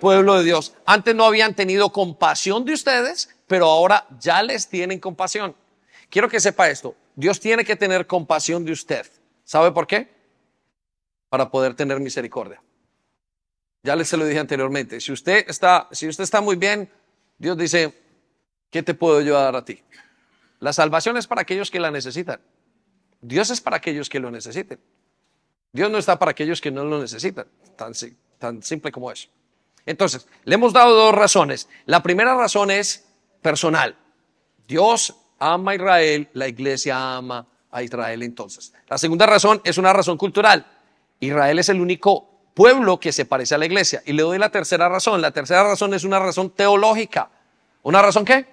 Pueblo de Dios. Antes no habían tenido compasión de ustedes, pero ahora ya les tienen compasión. Quiero que sepa esto, Dios tiene que tener compasión de usted. ¿Sabe por qué? Para poder tener misericordia. Ya les se lo dije anteriormente, si usted está muy bien, Dios dice, ¿qué te puedo yo dar a ti? La salvación es para aquellos que la necesitan. Dios es para aquellos que lo necesiten. Dios no está para aquellos que no lo necesitan. Tan simple como eso. Entonces, le hemos dado dos razones. La primera razón es personal. Dios ama a Israel, la iglesia ama a Israel entonces. La segunda razón es una razón cultural. Israel es el único pueblo que se parece a la iglesia. Y le doy la tercera razón. La tercera razón es una razón teológica. ¿Una razón qué?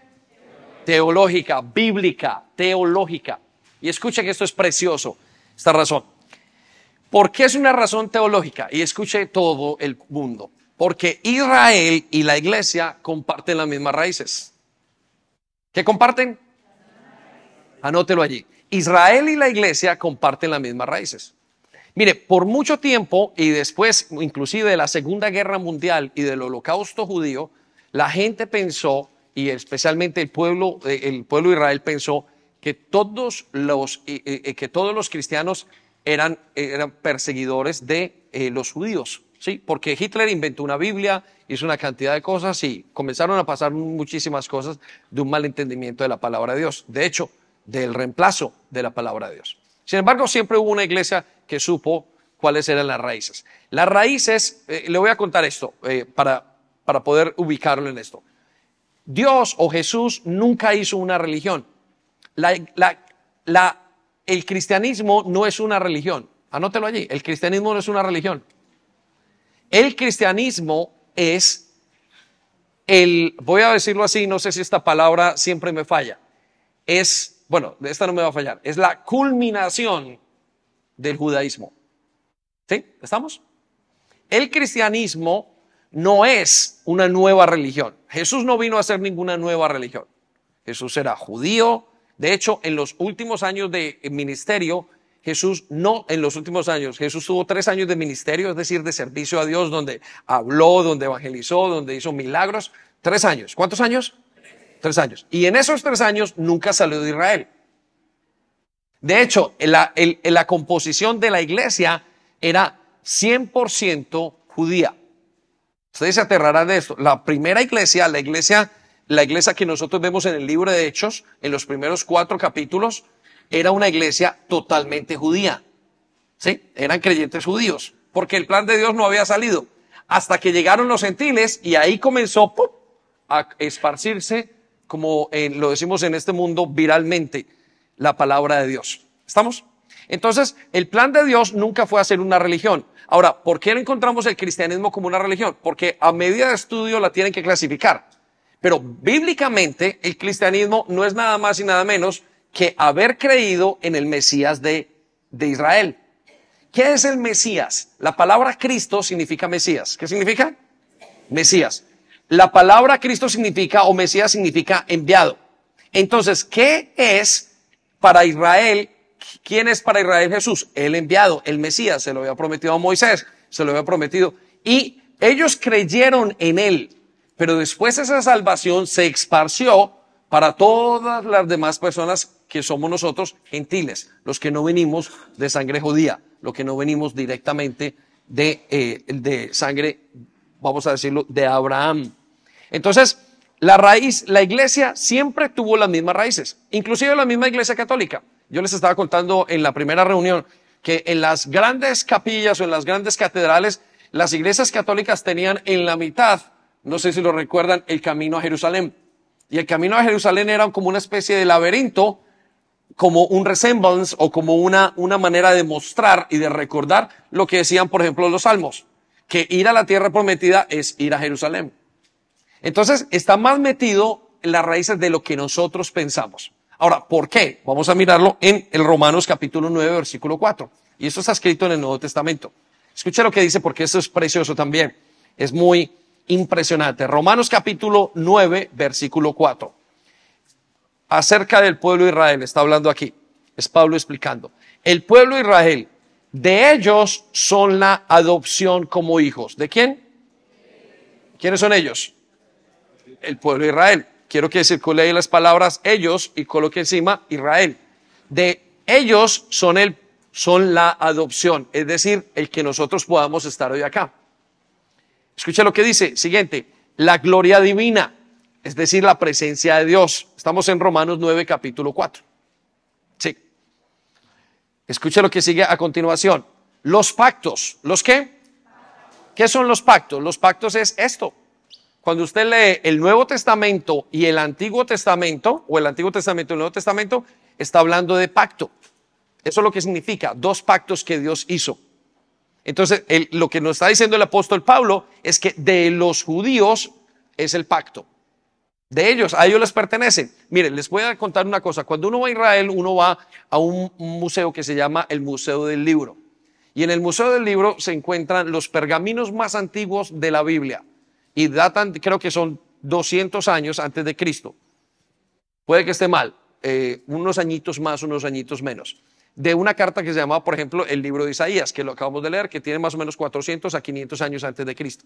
Teológica, bíblica, teológica. Y escuche que esto es precioso, esta razón. ¿Por qué es una razón teológica? Y escuche todo el mundo. Porque Israel y la iglesia comparten las mismas raíces. ¿Qué comparten? Anótelo allí. Israel y la iglesia comparten las mismas raíces. Mire, por mucho tiempo y después inclusive de la Segunda Guerra Mundial y del Holocausto judío, la gente pensó, y especialmente el pueblo de Israel pensó, que todos los cristianos eran perseguidores de los judíos, ¿sí? Porque Hitler inventó una Biblia, hizo una cantidad de cosas y comenzaron a pasar muchísimas cosas de un mal entendimiento de la palabra de Dios. De hecho, del reemplazo de la palabra de Dios. Sin embargo, siempre hubo una iglesia que supo cuáles eran las raíces. Las raíces, le voy a contar esto para poder ubicarlo en esto. Dios o Jesús nunca hizo una religión. El cristianismo no es una religión. Anótelo allí. El cristianismo no es una religión. El cristianismo es voy a decirlo así, no sé si esta palabra siempre me falla. Bueno, esta no me va a fallar. Es la culminación del judaísmo. ¿Sí? ¿Estamos? El cristianismo no es una nueva religión. Jesús no vino a hacer ninguna nueva religión. Jesús era judío. De hecho, en los últimos años de ministerio, Jesús tuvo 3 años de ministerio, es decir, de servicio a Dios, donde habló, donde evangelizó, donde hizo milagros. 3 años. ¿Cuántos años? 3 años. Y en esos 3 años nunca salió de Israel. De hecho, la composición de la iglesia era 100% judía. Ustedes se aterrarán de esto. La primera iglesia, la iglesia que nosotros vemos en el libro de Hechos, en los primeros 4 capítulos, era una iglesia totalmente judía. ¿Sí? Eran creyentes judíos, porque el plan de Dios no había salido. Hasta que llegaron los gentiles y ahí comenzó a esparcirse, como lo decimos en este mundo, viralmente, la palabra de Dios. ¿Estamos? Entonces, el plan de Dios nunca fue hacer una religión. Ahora, ¿por qué no encontramos el cristianismo como una religión? Porque a medida de estudio la tienen que clasificar. Pero bíblicamente, el cristianismo no es nada más y nada menos que haber creído en el Mesías de Israel. ¿Qué es el Mesías? La palabra Cristo significa Mesías. ¿Qué significa? Mesías. La palabra Cristo significa, o Mesías significa enviado. Entonces, ¿qué es para Israel? ¿Quién es para Israel Jesús? El enviado, el Mesías. Se lo había prometido a Moisés, se lo había prometido. Y ellos creyeron en él. Pero después esa salvación se esparció para todas las demás personas que somos nosotros, gentiles, los que no venimos de sangre judía, los que no venimos directamente de sangre, vamos a decirlo, de Abraham. Entonces, la iglesia siempre tuvo las mismas raíces, inclusive la misma iglesia católica. Yo les estaba contando en la primera reunión que en las grandes capillas o en las grandes catedrales, las iglesias católicas tenían en la mitad, no sé si lo recuerdan, el camino a Jerusalén. Y el camino a Jerusalén era como una especie de laberinto, como un resemblance o como una manera de mostrar y de recordar lo que decían, por ejemplo, los salmos, que ir a la tierra prometida es ir a Jerusalén. Entonces, está más metido en las raíces de lo que nosotros pensamos. Ahora, ¿por qué? Vamos a mirarlo en el Romanos capítulo 9, versículo 4. Y esto está escrito en el Nuevo Testamento. Escucha lo que dice porque esto es precioso también. Es muy impresionante. Romanos capítulo 9, versículo 4. Acerca del pueblo de Israel, está hablando aquí. Es Pablo explicando. El pueblo de Israel, de ellos son la adopción como hijos. ¿De quién? ¿Quiénes son ellos? El pueblo de Israel. Quiero que circule ahí las palabras ellos y coloque encima Israel. De ellos son la adopción, es decir, el que nosotros podamos estar hoy acá. Escucha lo que dice, siguiente, la gloria divina, es decir, la presencia de Dios. Estamos en Romanos 9, capítulo 4. Sí. Escucha lo que sigue a continuación. Los pactos, ¿los qué? ¿Qué son los pactos? Los pactos es esto. Cuando usted lee el Nuevo Testamento y el Antiguo Testamento, o el Antiguo Testamento y el Nuevo Testamento, está hablando de pacto. Eso es lo que significa, 2 pactos que Dios hizo. Entonces, lo que nos está diciendo el apóstol Pablo es que de los judíos es el pacto. De ellos, a ellos les pertenece. Miren, les voy a contar una cosa. Cuando uno va a Israel, uno va a un museo que se llama el Museo del Libro. Y en el Museo del Libro se encuentran los pergaminos más antiguos de la Biblia. Y datan, creo que son 200 años antes de Cristo. Puede que esté mal, unos añitos más, unos añitos menos. De una carta que se llamaba, por ejemplo, el libro de Isaías, que lo acabamos de leer, que tiene más o menos 400 a 500 años antes de Cristo.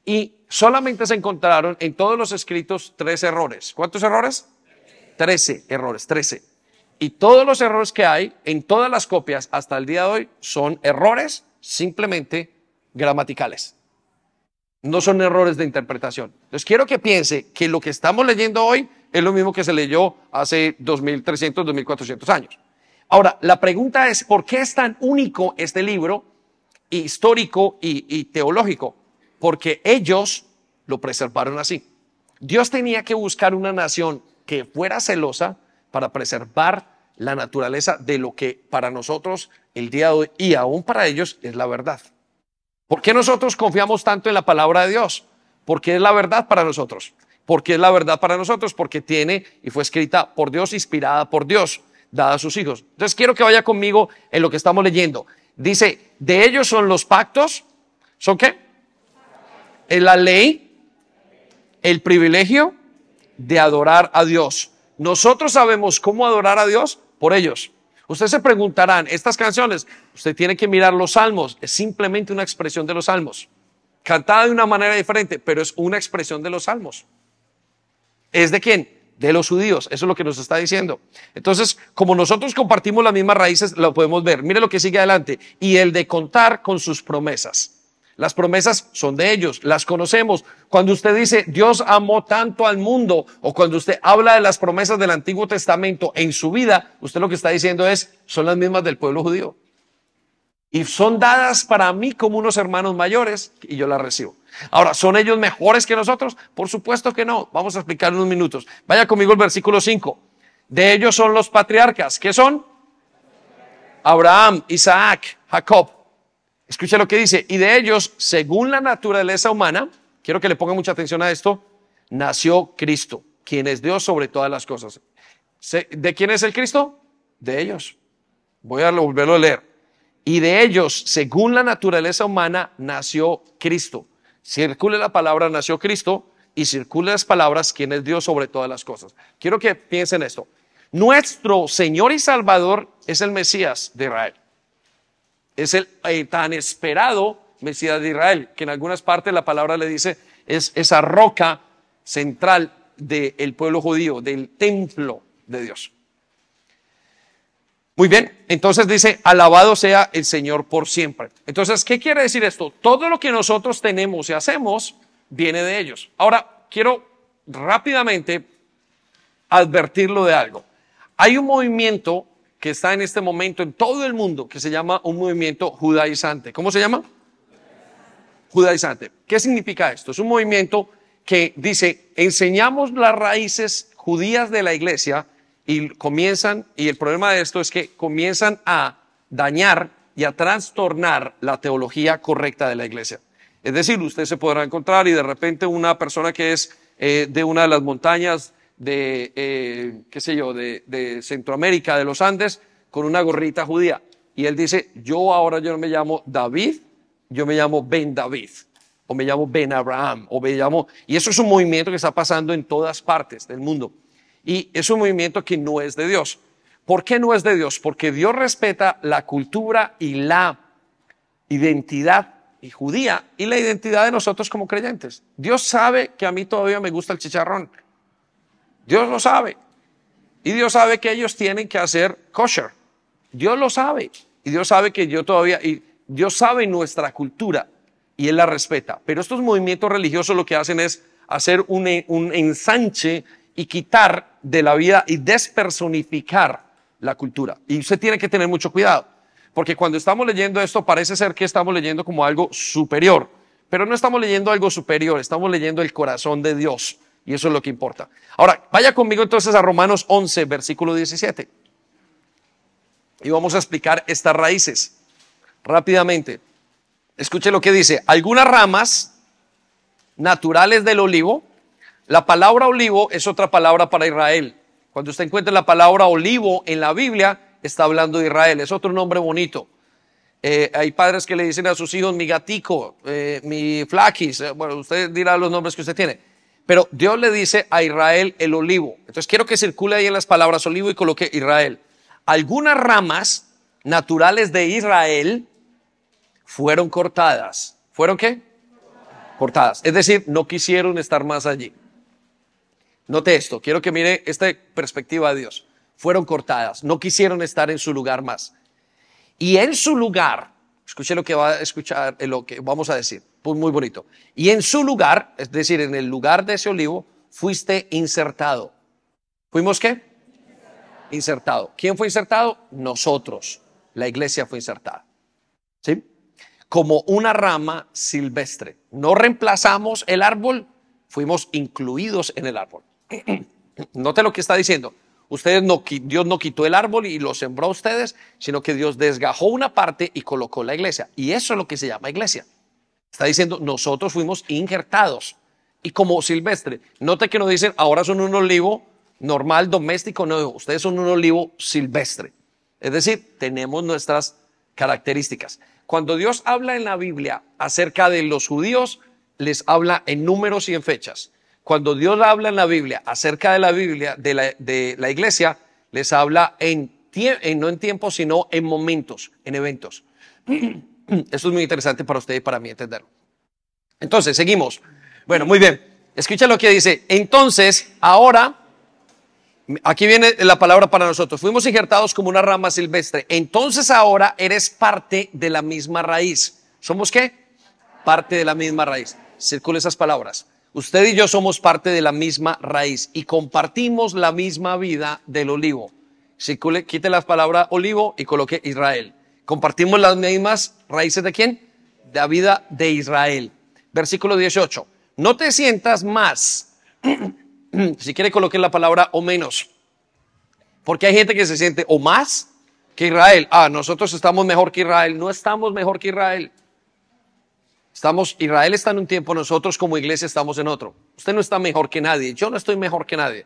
Y solamente se encontraron en todos los escritos 3 errores. ¿Cuántos errores? 13 errores, 13. Y todos los errores que hay en todas las copias hasta el día de hoy son errores simplemente gramaticales. No son errores de interpretación. Entonces quiero que piense que lo que estamos leyendo hoy es lo mismo que se leyó hace 2300, 2400 años. Ahora, la pregunta es, ¿por qué es tan único este libro histórico y teológico? Porque ellos lo preservaron así. Dios tenía que buscar una nación que fuera celosa para preservar la naturaleza de lo que para nosotros el día de hoy y aún para ellos es la verdad. ¿Por qué nosotros confiamos tanto en la palabra de Dios? Porque es la verdad para nosotros. ¿Por qué es la verdad para nosotros? Porque tiene y fue escrita por Dios, inspirada por Dios, dada a sus hijos. Entonces quiero que vaya conmigo en lo que estamos leyendo. Dice, de ellos son los pactos. ¿Son qué? La ley, el privilegio de adorar a Dios. Nosotros sabemos cómo adorar a Dios por ellos. Ustedes se preguntarán, estas canciones, usted tiene que mirar los salmos, es simplemente una expresión de los salmos, cantada de una manera diferente, pero es una expresión de los salmos. ¿Es de quién? De los judíos, eso es lo que nos está diciendo. Entonces, como nosotros compartimos las mismas raíces, lo podemos ver. Mire lo que sigue adelante. Y el de contar con sus promesas. Las promesas son de ellos, las conocemos. Cuando usted dice Dios amó tanto al mundo, o cuando usted habla de las promesas del Antiguo Testamento en su vida, usted lo que está diciendo es, son las mismas del pueblo judío. Y son dadas para mí como unos hermanos mayores y yo las recibo. Ahora, ¿son ellos mejores que nosotros? Por supuesto que no. Vamos a explicar en unos minutos. Vaya conmigo al versículo 5. De ellos son los patriarcas. ¿Qué son? Abraham, Isaac, Jacob. Escuche lo que dice, y de ellos, según la naturaleza humana, quiero que le ponga mucha atención a esto, nació Cristo, quien es Dios sobre todas las cosas. ¿De quién es el Cristo? De ellos. Voy a volverlo a leer. Y de ellos, según la naturaleza humana, nació Cristo. Circule la palabra nació Cristo y circule las palabras, quien es Dios sobre todas las cosas. Quiero que piensen esto. Nuestro Señor y Salvador es el Mesías de Israel. Es el tan esperado Mesías de Israel, que en algunas partes la palabra le dice, es esa roca central del pueblo judío, del templo de Dios. Muy bien, entonces dice, alabado sea el Señor por siempre. Entonces, ¿qué quiere decir esto? Todo lo que nosotros tenemos y hacemos viene de ellos. Ahora, quiero rápidamente advertirlo de algo. Hay un movimiento que está en este momento en todo el mundo, que se llama un movimiento judaizante. ¿Cómo se llama? Judaizante. ¿Qué significa esto? Es un movimiento que dice, enseñamos las raíces judías de la iglesia y el problema de esto es que comienzan a dañar y a trastornar la teología correcta de la iglesia. Es decir, usted se podrá encontrar y de repente una persona que es de una de las montañas de Centroamérica, de los Andes, con una gorrita judía. Y él dice, yo no me llamo David, yo me llamo Ben David, o me llamo Ben Abraham, y eso es un movimiento que está pasando en todas partes del mundo. Y es un movimiento que no es de Dios. ¿Por qué no es de Dios? Porque Dios respeta la cultura y la identidad judía y la identidad de nosotros como creyentes. Dios sabe que a mí todavía me gusta el chicharrón. Dios lo sabe. Y Dios sabe que ellos tienen que hacer kosher. Dios lo sabe. Y Dios sabe que Dios sabe nuestra cultura y Él la respeta. Pero estos movimientos religiosos lo que hacen es hacer un ensanche y quitar de la vida y despersonificar la cultura. Y usted tiene que tener mucho cuidado. Porque cuando estamos leyendo esto parece ser que estamos leyendo como algo superior. Pero no estamos leyendo algo superior, estamos leyendo el corazón de Dios. Y eso es lo que importa. Ahora, vaya conmigo entonces a Romanos 11, versículo 17. Y vamos a explicar estas raíces rápidamente. Escuche lo que dice. Algunas ramas naturales del olivo. La palabra olivo es otra palabra para Israel. Cuando usted encuentra la palabra olivo en la Biblia, está hablando de Israel. Es otro nombre bonito. Hay padres que le dicen a sus hijos mi gatico, mi flaquis. Bueno, usted dirá los nombres que usted tiene. Pero Dios le dice a Israel el olivo. Entonces quiero que circule ahí en las palabras olivo y coloque Israel. Algunas ramas naturales de Israel fueron cortadas. ¿Fueron qué? Cortadas. Es decir, no quisieron estar más allí. Note esto, quiero que mire esta perspectiva de Dios. Fueron cortadas, no quisieron estar en su lugar más. Y en su lugar, escuche lo que va a escuchar, lo que vamos a decir, pues muy bonito. Y en su lugar, es decir, en el lugar de ese olivo, fuiste insertado. ¿Fuimos qué? Insertado. ¿Quién fue insertado? Nosotros. La iglesia fue insertada. ¿Sí? Como una rama silvestre. No reemplazamos el árbol, fuimos incluidos en el árbol. Note lo que está diciendo. Dios no quitó el árbol y lo sembró a ustedes, sino que Dios desgajó una parte y colocó la iglesia. Y eso es lo que se llama iglesia. Está diciendo, nosotros fuimos injertados. Y como silvestre, note que no dicen, ahora son un olivo normal, doméstico. No, ustedes son un olivo silvestre. Es decir, tenemos nuestras características. Cuando Dios habla en la Biblia acerca de los judíos, les habla en números y en fechas. Cuando Dios habla en la Biblia acerca de la Biblia, de la iglesia, les habla no en tiempo, sino en momentos, en eventos. Esto es muy interesante para usted y para mí entenderlo. Entonces, seguimos. Bueno, muy bien. Escucha lo que dice. Entonces, ahora, aquí viene la palabra para nosotros. Fuimos injertados como una rama silvestre. Entonces ahora eres parte de la misma raíz. ¿Somos qué? Parte de la misma raíz. Circule esas palabras. Usted y yo somos parte de la misma raíz y compartimos la misma vida del olivo. Circule, quite la palabra olivo y coloque Israel. Compartimos las mismas raíces ¿de quién? De la vida de Israel. Versículo 18. No te sientas más. Si quiere coloque la palabra o menos. Porque hay gente que se siente o más que Israel. Nosotros estamos mejor que Israel. No estamos mejor que Israel. Israel está en un tiempo, nosotros como iglesia estamos en otro. Usted no está mejor que nadie, yo no estoy mejor que nadie,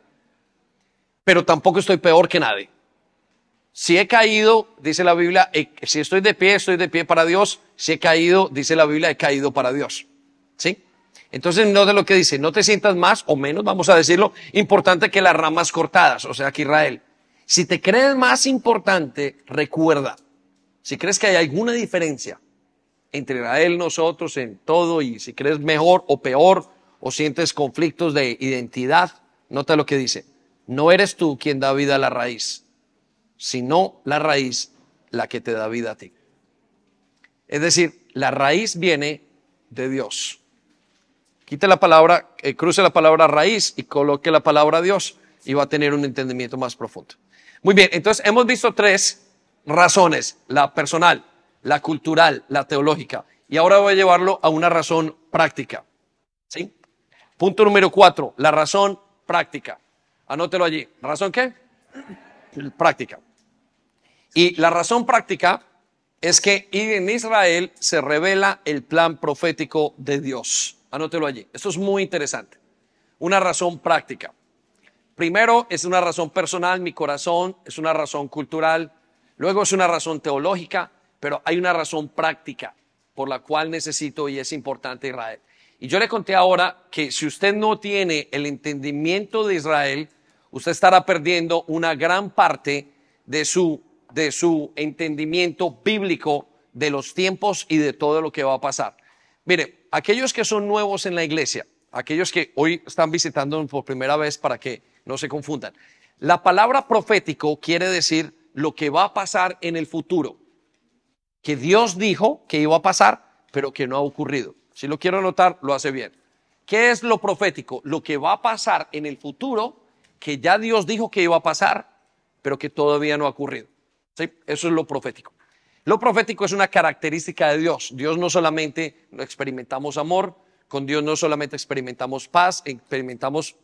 pero tampoco estoy peor que nadie. Si he caído, dice la Biblia, si estoy de pie para Dios. Si he caído, dice la Biblia, he caído para Dios. ¿Sí? Entonces, no de lo que dice, no te sientas más o menos, vamos a decirlo, importante que las ramas cortadas, o sea que Israel. Si te crees más importante, recuerda, si crees que hay alguna diferencia entre Israel, nosotros, en todo, y si crees mejor o peor, o sientes conflictos de identidad, nota lo que dice. No eres tú quien da vida a la raíz, sino la raíz la que te da vida a ti. Es decir, la raíz viene de Dios. Quite la palabra, cruce la palabra raíz y coloque la palabra Dios y va a tener un entendimiento más profundo. Muy bien, entonces hemos visto 3 razones, la personal, la cultural, la teológica. Y ahora voy a llevarlo a una razón práctica. ¿Sí? Punto número 4, la razón práctica. Anótelo allí. ¿Razón qué? Práctica. Y la razón práctica es que en Israel se revela el plan profético de Dios. Anótelo allí. Esto es muy interesante. Una razón práctica. Primero es una razón personal, mi corazón, es una razón cultural. Luego es una razón teológica. Pero hay una razón práctica por la cual necesito y es importante Israel. Y yo le conté ahora que si usted no tiene el entendimiento de Israel, usted estará perdiendo una gran parte de su entendimiento bíblico de los tiempos y de todo lo que va a pasar. Mire, aquellos que son nuevos en la iglesia, aquellos que hoy están visitando por primera vez para que no se confundan. La palabra profético quiere decir lo que va a pasar en el futuro. Que Dios dijo que iba a pasar, pero que no ha ocurrido. Si lo quiero anotar, lo hace bien. ¿Qué es lo profético? Lo que va a pasar en el futuro, que ya Dios dijo que iba a pasar, pero que todavía no ha ocurrido. ¿Sí? Eso es lo profético. Lo profético es una característica de Dios. Dios no solamente experimentamos amor, con Dios no solamente experimentamos paz, experimentamos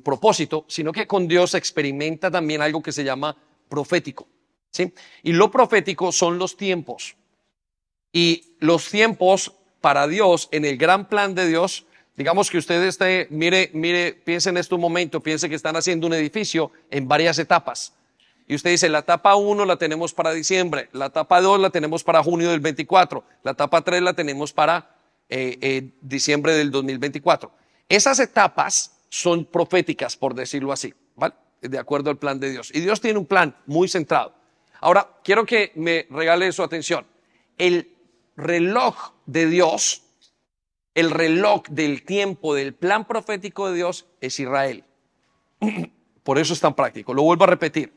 propósito, sino que con Dios se experimenta también algo que se llama profético. ¿Sí? Y lo profético son los tiempos. Y los tiempos para Dios, en el gran plan de Dios, digamos que usted mire, piense en este momento, piense que están haciendo un edificio en varias etapas. Y usted dice, la etapa 1 la tenemos para diciembre, la etapa 2 la tenemos para junio del 24, la etapa 3 la tenemos para diciembre del 2024. Esas etapas son proféticas, por decirlo así, ¿vale? De acuerdo al plan de Dios. Y Dios tiene un plan muy centrado. Ahora, quiero que me regale su atención. El reloj de Dios, el reloj del tiempo, del plan profético de Dios es Israel. Por eso es tan práctico. Lo vuelvo a repetir.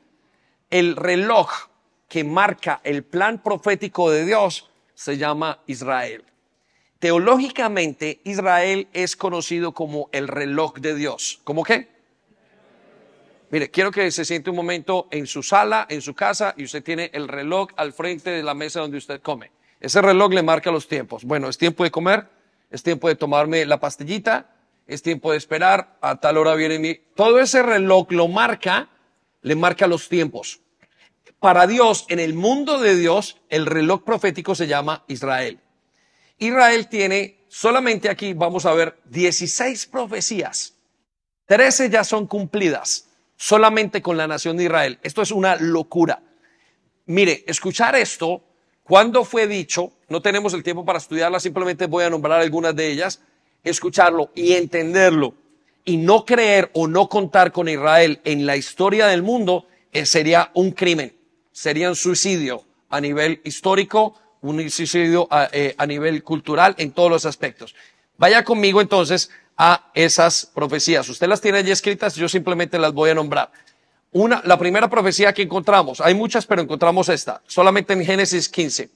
El reloj que marca el plan profético de Dios se llama Israel. Teológicamente, Israel es conocido como el reloj de Dios. ¿Cómo qué? Mire, quiero que se siente un momento en su sala, en su casa, y usted tiene el reloj al frente de la mesa donde usted come. Ese reloj le marca los tiempos. Bueno, es tiempo de comer, es tiempo de tomarme la pastillita, es tiempo de esperar, a tal hora viene mi... Todo ese reloj lo marca, le marca los tiempos. Para Dios, en el mundo de Dios, el reloj profético se llama Israel. Israel tiene, solamente aquí vamos a ver 16 profecías. 13 ya son cumplidas, solamente con la nación de Israel. Esto es una locura. Mire, escuchar esto, cuando fue dicho, no tenemos el tiempo para estudiarla, simplemente voy a nombrar algunas de ellas, escucharlo y entenderlo y no creer o no contar con Israel en la historia del mundo, sería un crimen, sería un suicidio a nivel histórico, un suicidio a nivel cultural en todos los aspectos. Vaya conmigo entonces a esas profecías. Usted las tiene allí escritas, yo simplemente las voy a nombrar. La primera profecía que encontramos, hay muchas, pero encontramos esta, solamente en Génesis 15.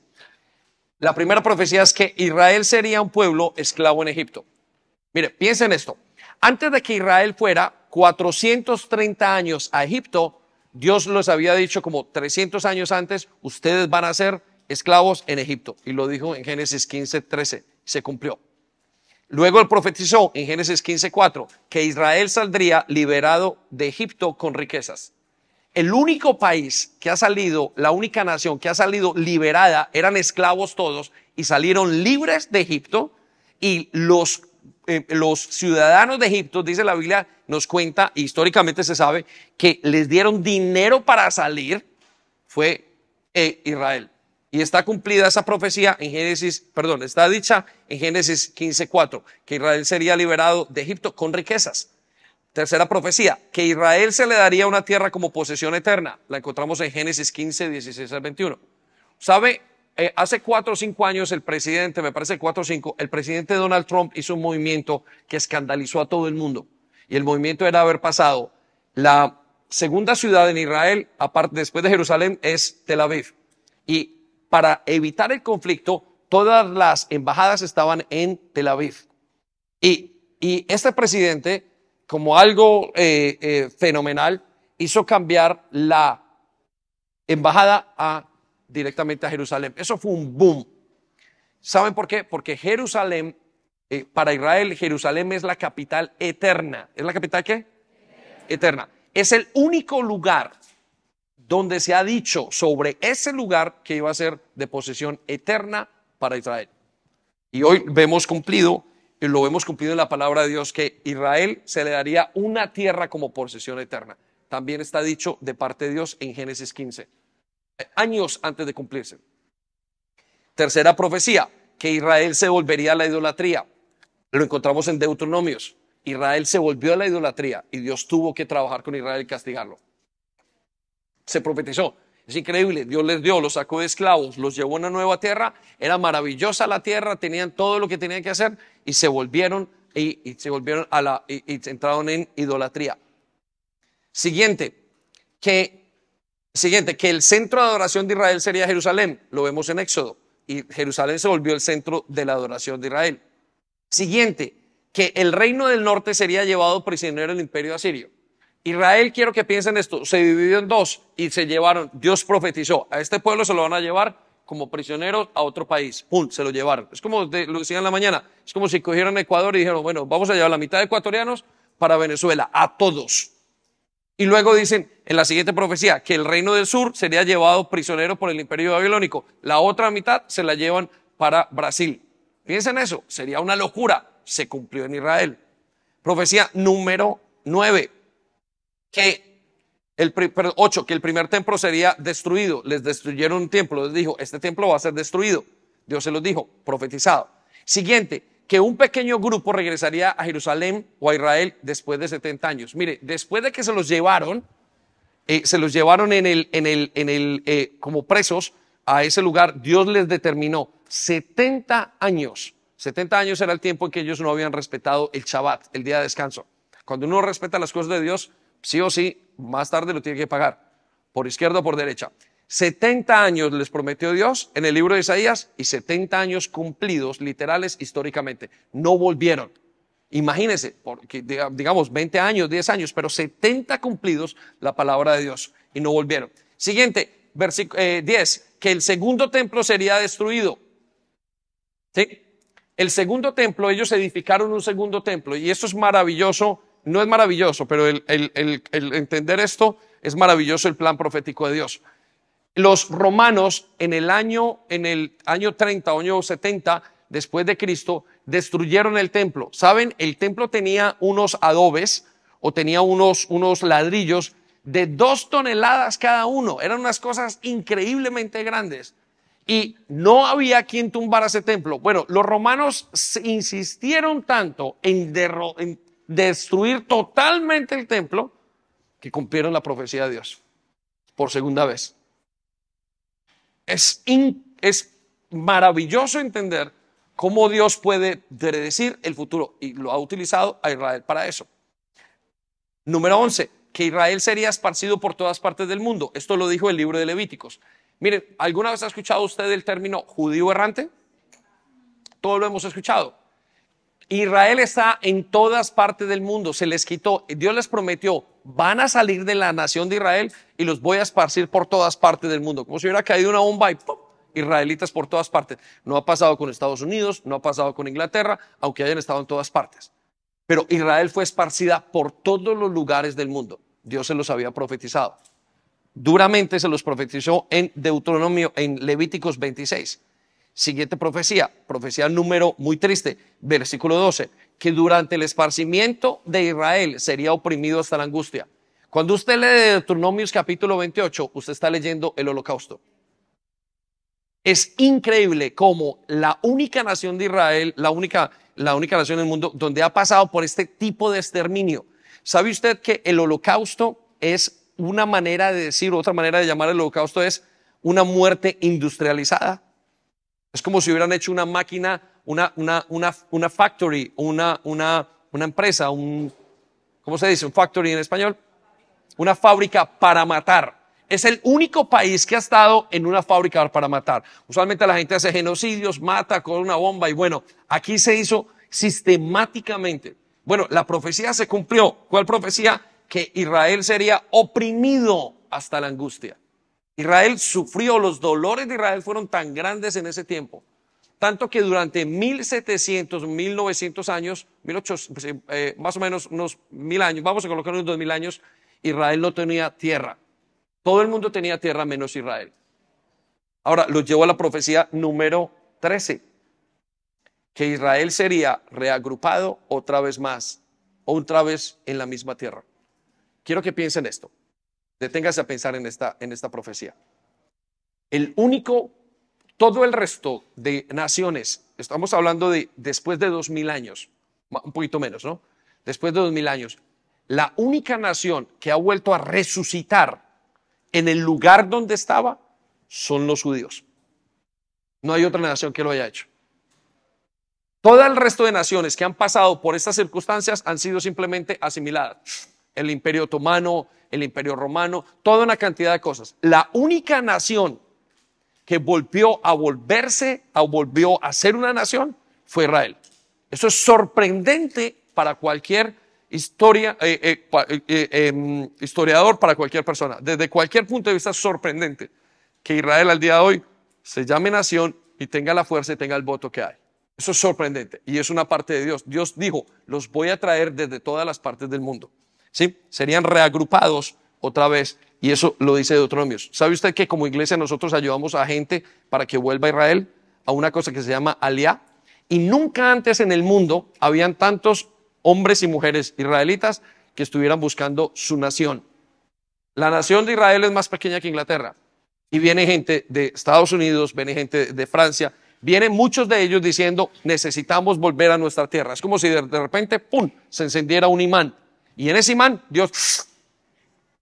La primera profecía es que Israel sería un pueblo esclavo en Egipto. Mire, piensen esto. Antes de que Israel fuera 430 años a Egipto, Dios les había dicho como 300 años antes, ustedes van a ser esclavos en Egipto. Y lo dijo en Génesis 15:13. Se cumplió. Luego él profetizó en Génesis 15:4 que Israel saldría liberado de Egipto con riquezas. El único país que ha salido, la única nación que ha salido liberada, eran esclavos todos y salieron libres de Egipto, y los ciudadanos de Egipto, dice la Biblia, nos cuenta, históricamente se sabe, que les dieron dinero para salir, fue Israel. Y está cumplida esa profecía en está dicha en Génesis 15:4, que Israel sería liberado de Egipto con riquezas. Tercera profecía, que Israel se le daría una tierra como posesión eterna. La encontramos en Génesis 15:16 al 21. ¿Sabe? Hace 4 o 5 años el presidente, me parece 4 o 5, el presidente Donald Trump hizo un movimiento que escandalizó a todo el mundo. Y el movimiento era haber pasado la segunda ciudad en Israel, aparte después de Jerusalén, es Tel Aviv. Y para evitar el conflicto, todas las embajadas estaban en Tel Aviv. Y este presidente, como algo fenomenal, hizo cambiar la embajada directamente a Jerusalén. Eso fue un boom. ¿Saben por qué? Porque Jerusalén, para Israel, Jerusalén es la capital eterna. ¿Es la capital qué? Eterna. Es el único lugar donde se ha dicho sobre ese lugar que iba a ser de posesión eterna para Israel. Y hoy vemos cumplido, y lo vemos cumplido en la palabra de Dios, que Israel se le daría una tierra como posesión eterna. También está dicho de parte de Dios en Génesis 15, años antes de cumplirse. Tercera profecía, que Israel se volvería a la idolatría. Lo encontramos en Deuteronomios. Israel se volvió a la idolatría y Dios tuvo que trabajar con Israel y castigarlo. Se profetizó. Es increíble, Dios les dio, los sacó de esclavos, los llevó a una nueva tierra, era maravillosa la tierra, tenían todo lo que tenían que hacer y se volvieron y entraron en idolatría. Siguiente, que el centro de adoración de Israel sería Jerusalén, lo vemos en Éxodo, y Jerusalén se volvió el centro de la adoración de Israel. Siguiente, que el reino del norte sería llevado prisionero del imperio asirio. Israel, quiero que piensen esto, se dividió en dos y se llevaron, Dios profetizó, a este pueblo se lo van a llevar como prisioneros a otro país, ¡pum!, se lo llevaron. Es como lo decían en la mañana, es como si cogieran Ecuador y dijeron, bueno, vamos a llevar la mitad de ecuatorianos para Venezuela, a todos. Y luego dicen en la siguiente profecía que el reino del sur sería llevado prisionero por el imperio babilónico, la otra mitad se la llevan para Brasil. Piensen en eso, sería una locura. Se cumplió en Israel. Profecía número 9, que 8, que el primer templo sería destruido. Les destruyeron un templo, les dijo, este templo va a ser destruido. Dios se los dijo, profetizado. Siguiente, que un pequeño grupo regresaría a Jerusalén o a Israel después de 70 años. Mire, después de que se los llevaron como presos a ese lugar, Dios les determinó 70 años. 70 años era el tiempo en que ellos no habían respetado el Shabbat, el día de descanso. Cuando uno respeta las cosas de Dios, sí o sí, más tarde lo tiene que pagar, por izquierda o por derecha. 70 años les prometió Dios en el libro de Isaías y 70 años cumplidos, literales, históricamente. No volvieron. Imagínense, porque, digamos 20 años, 10 años, pero 70 cumplidos la palabra de Dios y no volvieron. Siguiente, versículo 10, que el segundo templo sería destruido. ¿Sí? El segundo templo, ellos edificaron un segundo templo y esto es maravilloso. No es maravilloso, pero el entender esto es maravilloso, el plan profético de Dios. Los romanos en el año 30, año 70 después de Cristo, destruyeron el templo. ¿Saben? El templo tenía unos adobes o tenía unos ladrillos de 2 toneladas cada uno. Eran unas cosas increíblemente grandes. Y no había quien tumbara ese templo. Bueno, los romanos insistieron tanto en destruir totalmente el templo que cumplieron la profecía de Dios por segunda vez. Es maravilloso entender cómo Dios puede predecir el futuro y lo ha utilizado a Israel para eso. Número 11, que Israel sería esparcido por todas partes del mundo. Esto lo dijo el libro de Levíticos. Miren, ¿alguna vez ha escuchado usted el término judío errante? Todos lo hemos escuchado. Israel está en todas partes del mundo, se les quitó, Dios les prometió, van a salir de la nación de Israel y los voy a esparcir por todas partes del mundo, como si hubiera caído una bomba y ¡pum! Israelitas por todas partes. No ha pasado con Estados Unidos, no ha pasado con Inglaterra, aunque hayan estado en todas partes. Pero Israel fue esparcida por todos los lugares del mundo. Dios se los había profetizado. Duramente se los profetizó en Deuteronomio, en Levíticos 26. Siguiente profecía número muy triste, versículo 12, que durante el esparcimiento de Israel sería oprimido hasta la angustia. Cuando usted lee Deuteronomios capítulo 28, usted está leyendo el holocausto. Es increíble cómo la única nación de Israel, la única nación del mundo donde ha pasado por este tipo de exterminio. ¿Sabe usted que el holocausto es una manera de decir, otra manera de llamar el holocausto es una muerte industrializada? Es como si hubieran hecho una máquina, una factory, una empresa, ¿cómo se dice? Un factory en español. Una fábrica para matar. Es el único país que ha estado en una fábrica para matar. Usualmente la gente hace genocidios, mata con una bomba y bueno, aquí se hizo sistemáticamente. Bueno, la profecía se cumplió. ¿Cuál profecía? Que Israel sería oprimido hasta la angustia. Israel sufrió, los dolores de Israel fueron tan grandes en ese tiempo, tanto que durante 1700, 1900 años, 1800, más o menos unos 1000 años, vamos a colocar unos 2000 años, Israel no tenía tierra. Todo el mundo tenía tierra menos Israel. Ahora, los llevo a la profecía número 13, que Israel sería reagrupado otra vez más, otra vez en la misma tierra. Quiero que piensen esto. Deténgase a pensar en esta profecía. Todo el resto de naciones, estamos hablando de después de 2000 años, un poquito menos, ¿no? Después de 2000 años, la única nación que ha vuelto a resucitar en el lugar donde estaba son los judíos. No hay otra nación que lo haya hecho. Todo el resto de naciones que han pasado por estas circunstancias han sido simplemente asimiladas. El Imperio Otomano, el Imperio Romano, toda una cantidad de cosas. La única nación que volvió a ser una nación fue Israel. Eso es sorprendente para cualquier historiador, para cualquier persona. Desde cualquier punto de vista es sorprendente que Israel al día de hoy se llame nación y tenga la fuerza y tenga el voto que hay. Eso es sorprendente y es una parte de Dios. Dios dijo, los voy a traer desde todas las partes del mundo. ¿Sí? Serían reagrupados otra vez y eso lo dice Deuteronomios. ¿Sabe usted que como iglesia nosotros ayudamos a gente para que vuelva a Israel? a una cosa que se llama Aliá, y nunca antes en el mundo habían tantos hombres y mujeres israelitas que estuvieran buscando su nación. La nación de Israel es más pequeña que Inglaterra, y viene gente de Estados Unidos, viene gente de Francia, vienen muchos de ellos diciendo necesitamos volver a nuestra tierra. Es como si de repente, ¡pum!, se encendiera un imán, y en ese imán Dios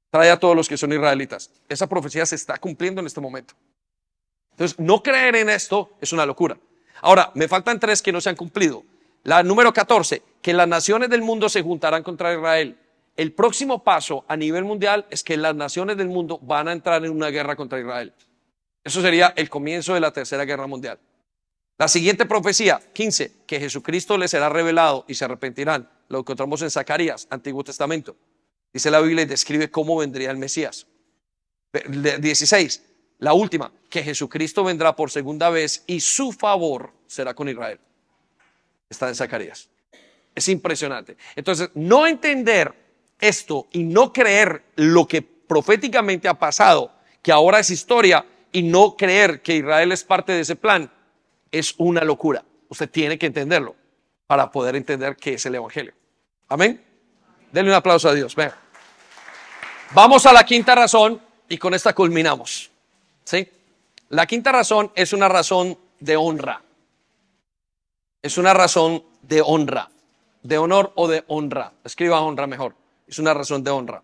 trae a todos los que son israelitas. Esa profecía se está cumpliendo en este momento. Entonces, no creer en esto es una locura. Ahora, me faltan 3 que no se han cumplido. La número 14, que las naciones del mundo se juntarán contra Israel. El próximo paso a nivel mundial es que las naciones del mundo van a entrar en una guerra contra Israel. Eso sería el comienzo de la Tercera Guerra Mundial. La siguiente profecía, 15, que Jesucristo les será revelado y se arrepentirán. Lo encontramos en Zacarías, Antiguo Testamento. Dice la Biblia y describe cómo vendría el Mesías. 16, la última, que Jesucristo vendrá por segunda vez y su favor será con Israel. Está en Zacarías. Es impresionante. Entonces, no entender esto y no creer lo que proféticamente ha pasado, que ahora es historia, y no creer que Israel es parte de ese plan, es una locura. Usted tiene que entenderlo para poder entender qué es el Evangelio. Amén. Denle un aplauso a Dios. Ven. Vamos a la quinta razón y con esta culminamos. ¿Sí? La quinta razón es una razón de honra. Es una razón de honra. De honor o de honra. Escriba honra mejor. Es una razón de honra.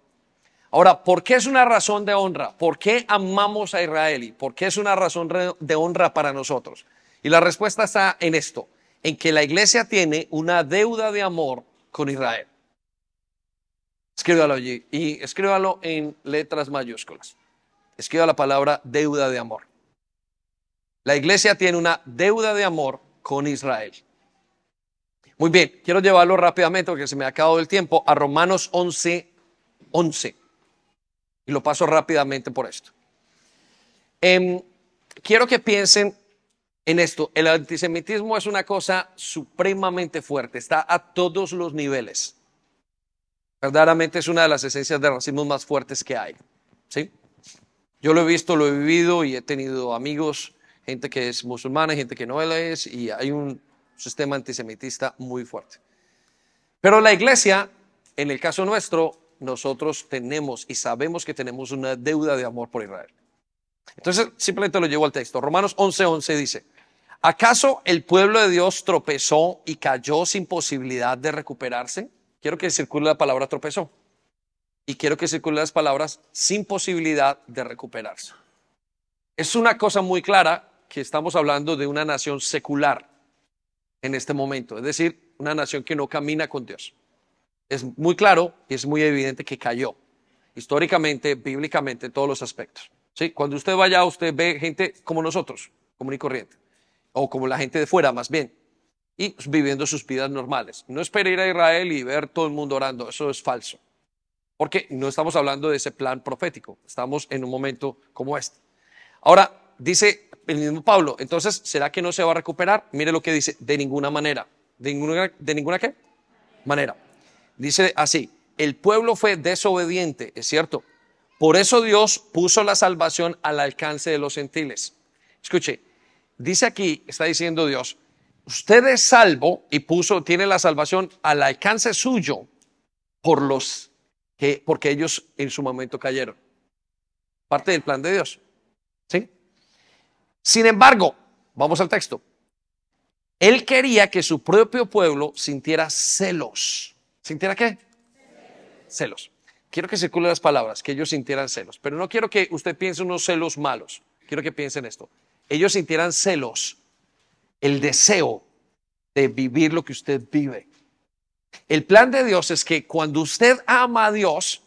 Ahora, ¿por qué es una razón de honra? ¿Por qué amamos a Israel? ¿Y por qué es una razón de honra para nosotros? Y la respuesta está en esto, en que la iglesia tiene una deuda de amor con Israel. Escríbalo allí y escríbalo en letras mayúsculas. Escriba la palabra deuda de amor. La iglesia tiene una deuda de amor con Israel. Muy bien, quiero llevarlo rápidamente porque se me ha acabado el tiempo a Romanos 11:11. Y lo paso rápidamente por esto. Quiero que piensen en esto. El antisemitismo es una cosa supremamente fuerte. Está a todos los niveles. Verdaderamente es una de las esencias del racismo más fuertes que hay. ¿Sí? Yo lo he visto, lo he vivido y he tenido amigos, gente que es musulmana, gente que no lo es, y hay un sistema antisemitista muy fuerte. Pero la iglesia, en el caso nuestro, nosotros tenemos y sabemos que tenemos una deuda de amor por Israel. Entonces, simplemente lo llevo al texto. Romanos 11:11 dice, ¿acaso el pueblo de Dios tropezó y cayó sin posibilidad de recuperarse? Quiero que circule la palabra tropezó. Y quiero que circulen las palabras sin posibilidad de recuperarse. Es una cosa muy clara que estamos hablando de una nación secular en este momento. Es decir, una nación que no camina con Dios. Es muy claro y es muy evidente que cayó. Históricamente, bíblicamente, en todos los aspectos. ¿Sí? Cuando usted vaya, usted ve gente como nosotros, común y corriente. O como la gente de fuera, más bien. Y viviendo sus vidas normales. No espere ir a Israel y ver todo el mundo orando. Eso es falso. Porque no estamos hablando de ese plan profético. Estamos en un momento como este. Ahora, dice el mismo Pablo, entonces, ¿será que no se va a recuperar? Mire lo que dice, de ninguna manera. ¿De ninguna qué? Manera. Dice así, el pueblo fue desobediente, es cierto. Por eso Dios puso la salvación al alcance de los gentiles. Escuche, dice aquí, está diciendo Dios, usted es salvo y tiene la salvación al alcance suyo porque ellos en su momento cayeron. Parte del plan de Dios. ¿Sí? Sin embargo, vamos al texto. Él quería que su propio pueblo sintiera celos. ¿Sintiera qué? Celos. Quiero que circulen las palabras, que ellos sintieran celos. Pero no quiero que usted piense unos celos malos. Quiero que piensen esto. Ellos sintieran celos, el deseo de vivir lo que usted vive. El plan de Dios es que cuando usted ama a Dios,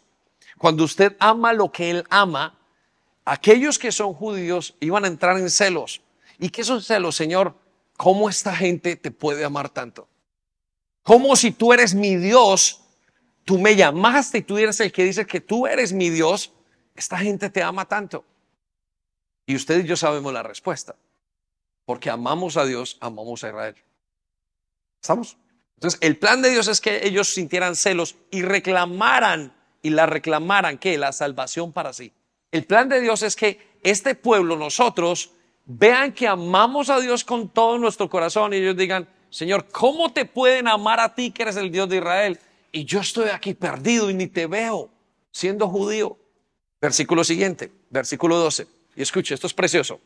cuando usted ama lo que Él ama, aquellos que son judíos iban a entrar en celos. ¿Y qué son celos, Señor? ¿Cómo esta gente te puede amar tanto? ¿Cómo si tú eres mi Dios, tú me llamaste y tú eres el que dice que tú eres mi Dios, esta gente te ama tanto? Y usted y yo sabemos la respuesta. Porque amamos a Dios, amamos a Israel. ¿Estamos? Entonces, el plan de Dios es que ellos sintieran celos y reclamaran, ¿qué? La salvación para sí. El plan de Dios es que este pueblo, nosotros, vean que amamos a Dios con todo nuestro corazón y ellos digan, Señor, ¿cómo te pueden amar a ti que eres el Dios de Israel? Y yo estoy aquí perdido y ni te veo siendo judío. Versículo siguiente, versículo 12. Y escuche, esto es precioso.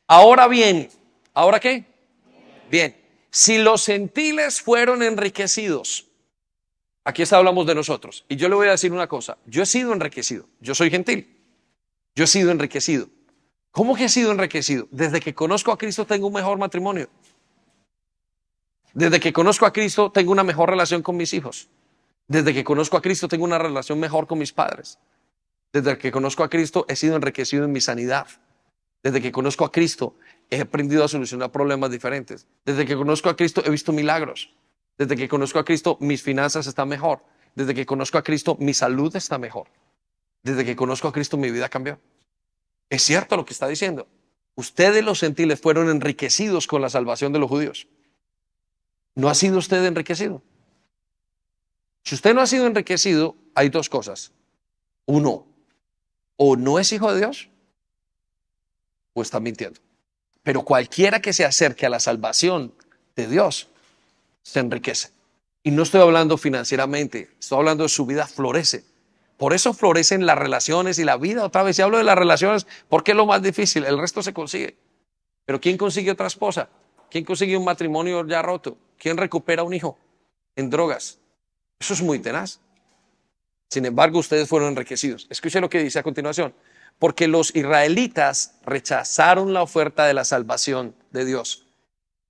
Ahora bien, ¿ahora qué? Bien, si los gentiles fueron enriquecidos, aquí hablamos de nosotros. Y yo le voy a decir una cosa, yo he sido enriquecido, yo soy gentil, yo he sido enriquecido. ¿Cómo que he sido enriquecido? Desde que conozco a Cristo tengo un mejor matrimonio. Desde que conozco a Cristo tengo una mejor relación con mis hijos. Desde que conozco a Cristo tengo una relación mejor con mis padres. Desde que conozco a Cristo he sido enriquecido en mi sanidad. Desde que conozco a Cristo he aprendido a solucionar problemas diferentes. Desde que conozco a Cristo he visto milagros. Desde que conozco a Cristo mis finanzas están mejor. Desde que conozco a Cristo mi salud está mejor. Desde que conozco a Cristo mi vida cambió. Es cierto lo que está diciendo. Ustedes los gentiles fueron enriquecidos con la salvación de los judíos. ¿No ha sido usted enriquecido? Si usted no ha sido enriquecido, hay dos cosas. Uno, o no es hijo de Dios, o está mintiendo. Pero cualquiera que se acerque a la salvación de Dios, se enriquece. Y no estoy hablando financieramente, estoy hablando de su vida florece. Por eso florecen las relaciones y la vida. Otra vez, si hablo de las relaciones, porque es lo más difícil, el resto se consigue. Pero ¿quién consigue otra esposa? ¿Quién consigue un matrimonio ya roto? ¿Quién recupera un hijo en drogas? Eso es muy tenaz. Sin embargo, ustedes fueron enriquecidos. Escuchen lo que dice a continuación. Porque los israelitas rechazaron la oferta de la salvación de Dios.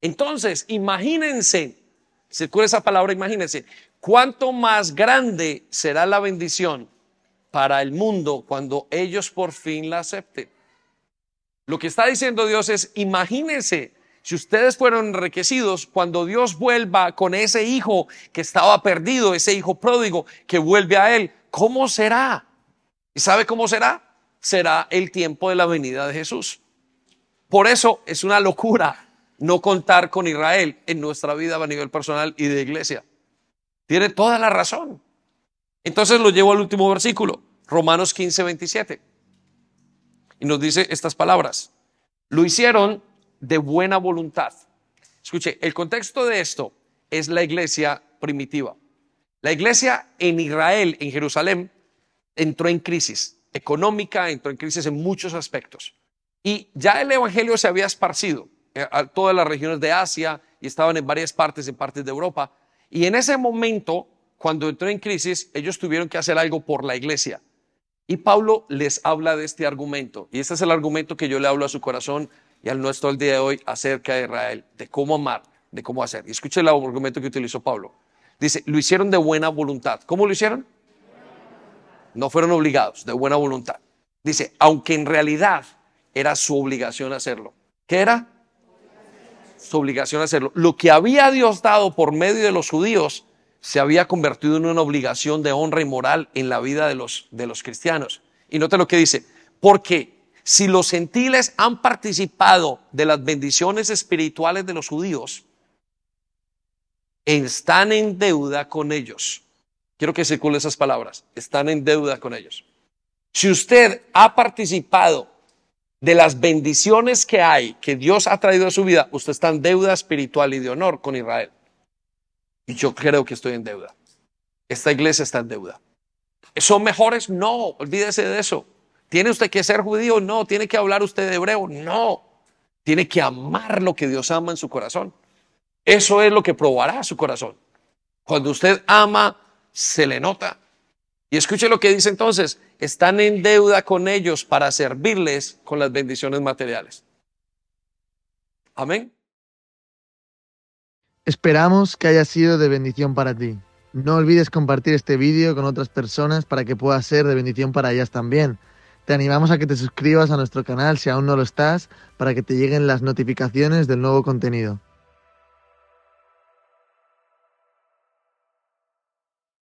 Entonces, imagínense, circula esa palabra, imagínense, cuánto más grande será la bendición para el mundo cuando ellos por fin la acepten. Lo que está diciendo Dios es, imagínense, si ustedes fueron enriquecidos, cuando Dios vuelva con ese hijo que estaba perdido, ese hijo pródigo que vuelve a él, ¿cómo será? ¿Y sabe cómo será? Será el tiempo de la venida de Jesús. Por eso es una locura no contar con Israel en nuestra vida a nivel personal y de iglesia. Tiene toda la razón. Entonces lo llevo al último versículo, Romanos 15, 27. Y nos dice estas palabras. Lo hicieron de buena voluntad. Escuche, el contexto de esto es la iglesia primitiva. La iglesia en Israel, en Jerusalén, entró en crisis económica, entró en crisis en muchos aspectos. Y ya el evangelio se había esparcido a todas las regiones de Asia y estaban en varias partes, en partes de Europa. Y en ese momento, cuando entró en crisis, ellos tuvieron que hacer algo por la iglesia. Y Pablo les habla de este argumento. Y este es el argumento que yo le hablo a su corazón y al nuestro el día de hoy acerca de Israel, de cómo amar, de cómo hacer. Y escuche el argumento que utilizó Pablo. Dice, lo hicieron de buena voluntad. ¿Cómo lo hicieron? No fueron obligados, de buena voluntad. Dice, aunque en realidad era su obligación hacerlo. ¿Qué era? Su obligación hacerlo. Lo que había Dios dado por medio de los judíos se había convertido en una obligación de honra y moral en la vida de los cristianos. Y note lo que dice, porque si los gentiles han participado de las bendiciones espirituales de los judíos, están en deuda con ellos. Quiero que circule esas palabras, están en deuda con ellos. Si usted ha participado de las bendiciones que hay, que Dios ha traído a su vida, usted está en deuda espiritual y de honor con Israel. Y yo creo que estoy en deuda. Esta iglesia está en deuda. ¿Son mejores? No, olvídese de eso. ¿Tiene usted que ser judío? No. ¿Tiene que hablar usted de hebreo? No. Tiene que amar lo que Dios ama en su corazón. Eso es lo que probará su corazón. Cuando usted ama, se le nota. Y escuche lo que dice entonces, están en deuda con ellos para servirles con las bendiciones materiales. Amén. Esperamos que haya sido de bendición para ti. No olvides compartir este vídeo con otras personas para que pueda ser de bendición para ellas también. Te animamos a que te suscribas a nuestro canal si aún no lo estás, para que te lleguen las notificaciones del nuevo contenido.